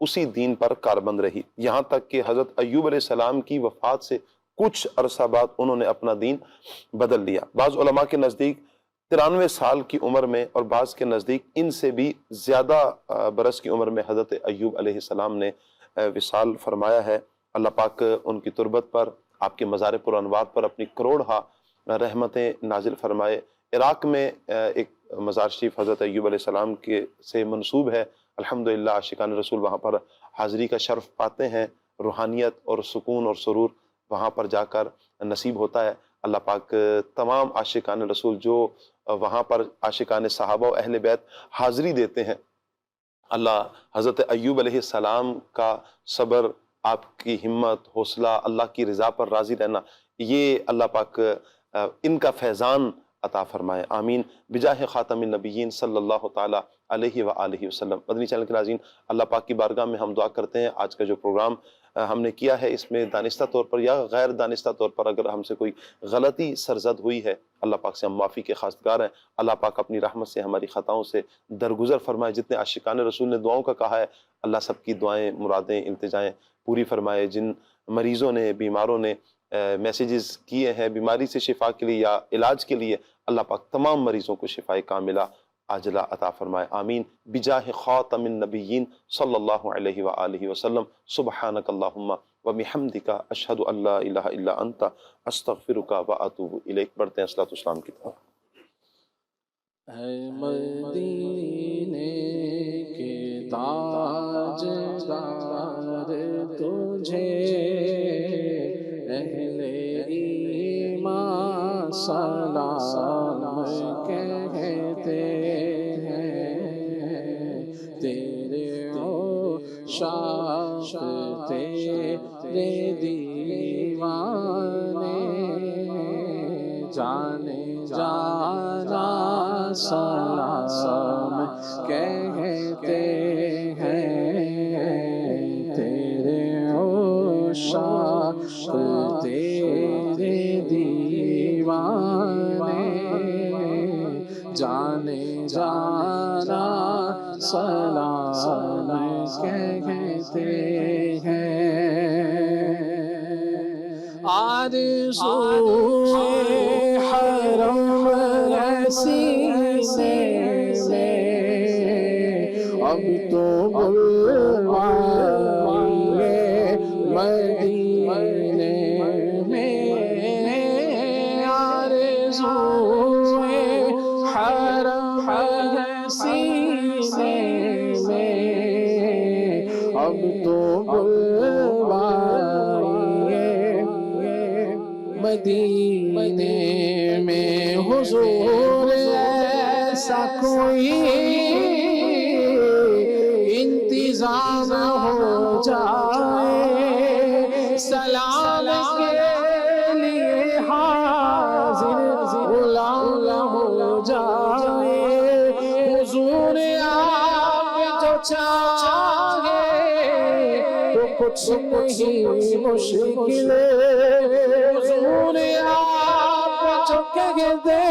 اسی دین پر کاربند رہی، یہاں تک کہ حضرت ایوب علیہ السلام کی وفات سے کچھ عرصہ بعد انہوں نے اپنا دین بدل لیا۔ بعض علماء کے نزدیک 93 سال کی عمر میں اور بعض کے نزدیک ان سے بھی زیادہ برس کی عمر میں حضرت ایوب علیہ السلام نے وصال فرمایا ہے۔ اللہ پاک ان کی تربت پر، آپ کے مزار پر انوار پر اپنی کروڑہا رحمتیں نازل فرمائے۔ عراق میں ایک مزار شریف حضرت ایوب علیہ السلام کے سے منسوب ہے، الحمدللہ عاشقان رسول وہاں پر حاضری کا شرف پاتے ہیں، روحانیت اور سکون اور سرور وہاں پر جا کر نصیب ہوتا ہے۔ اللہ پاک تمام عاشقان رسول جو وہاں پر عاشقان صحابہ و اہل بیت حاضری دیتے ہیں، اللہ حضرت ایوب علیہ السلام کا صبر، آپ کی ہمت، حوصلہ، اللہ کی رضا پر راضی رہنا، یہ اللہ پاک ان کا فیضان عطا فرمائے، آمین بجاہ خاتم النبیین صلی اللہ تعالیٰ علیہ وآلہ وسلم۔ مدنی چینل کے ناظرین، اللہ پاک کی بارگاہ میں ہم دعا کرتے ہیں آج کا جو پروگرام ہم نے کیا ہے، اس میں دانستہ طور پر یا غیر دانستہ طور پر اگر ہم سے کوئی غلطی سرزد ہوئی ہے، اللہ پاک سے ہم معافی کے خواستگار ہیں۔ اللہ پاک اپنی رحمت سے ہماری خطاؤں سے درگزر فرمائے۔ جتنے عاشقان رسول نے دعاؤں کا کہا ہے، اللہ سب کی دعائیں، مرادیں، التجائیں پوری فرمائے۔ جن مریضوں نے، بیماروں نے میسیجز کیے ہیں بیماری سے شفا کے لیے یا علاج کے لیے، اللہ پاک تمام مریضوں کو شفائے کاملہ عاجلہ عطا فرمائے، آمین بجاہ خاتم النبیین صلی اللہ علیہ وآلہ وسلم۔ سبحانک اللہم وبحمدک، اشہد ان لا الہ الا انت، استغفرک واتوب الیک۔ بڑھتے ہیں صلاۃ والسلام کی طرف۔ اے مدینے کے تاجدار تجھے اہل ایمان سلام کہتے ہیں، تیرے عشاق تیرے دیوانے جانے جانا سلام کہتے ہیں، تیرے عشاق تیرے دیوانے جانے جانا سلام کہتے ہیں۔ آرزوئے حرم رسینے میں اب تو بلوائے مدینے میں، آرزوئے حرم رسینے میں اب تو بلوائے مدینے میں۔ حضور ایسا کوئی انتظام ہو جائے، سلام کے لیے حاضر غلام ہو جائے۔ حضور آپ جو چاہے تو کچھ نہیں مشکل، حضور آپ جو کہہ دے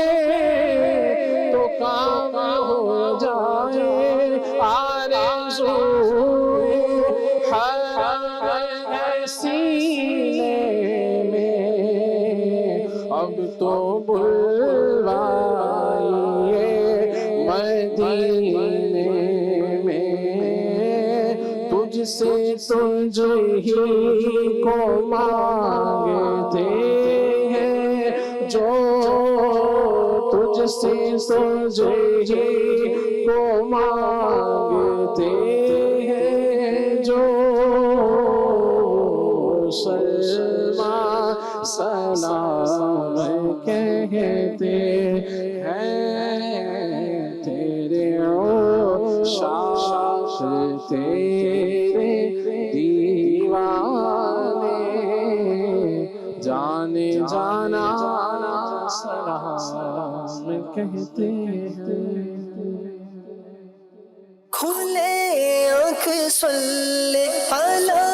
تو کام ہو جائے۔ آرزوئے حرم سینے میں اب تو بلوائیے مدینے میں، تجھ سے تجھ ہی کو مانگتے ہیں جو، تجھ سے تجھ ہی کو مانگتے ہیں جو، سلام سلام کہتے ہیں، تیرے عشاق تیرے دیوانے جانے جانا سلام کہتے ہیں۔ کھلے آنکھ صلی علی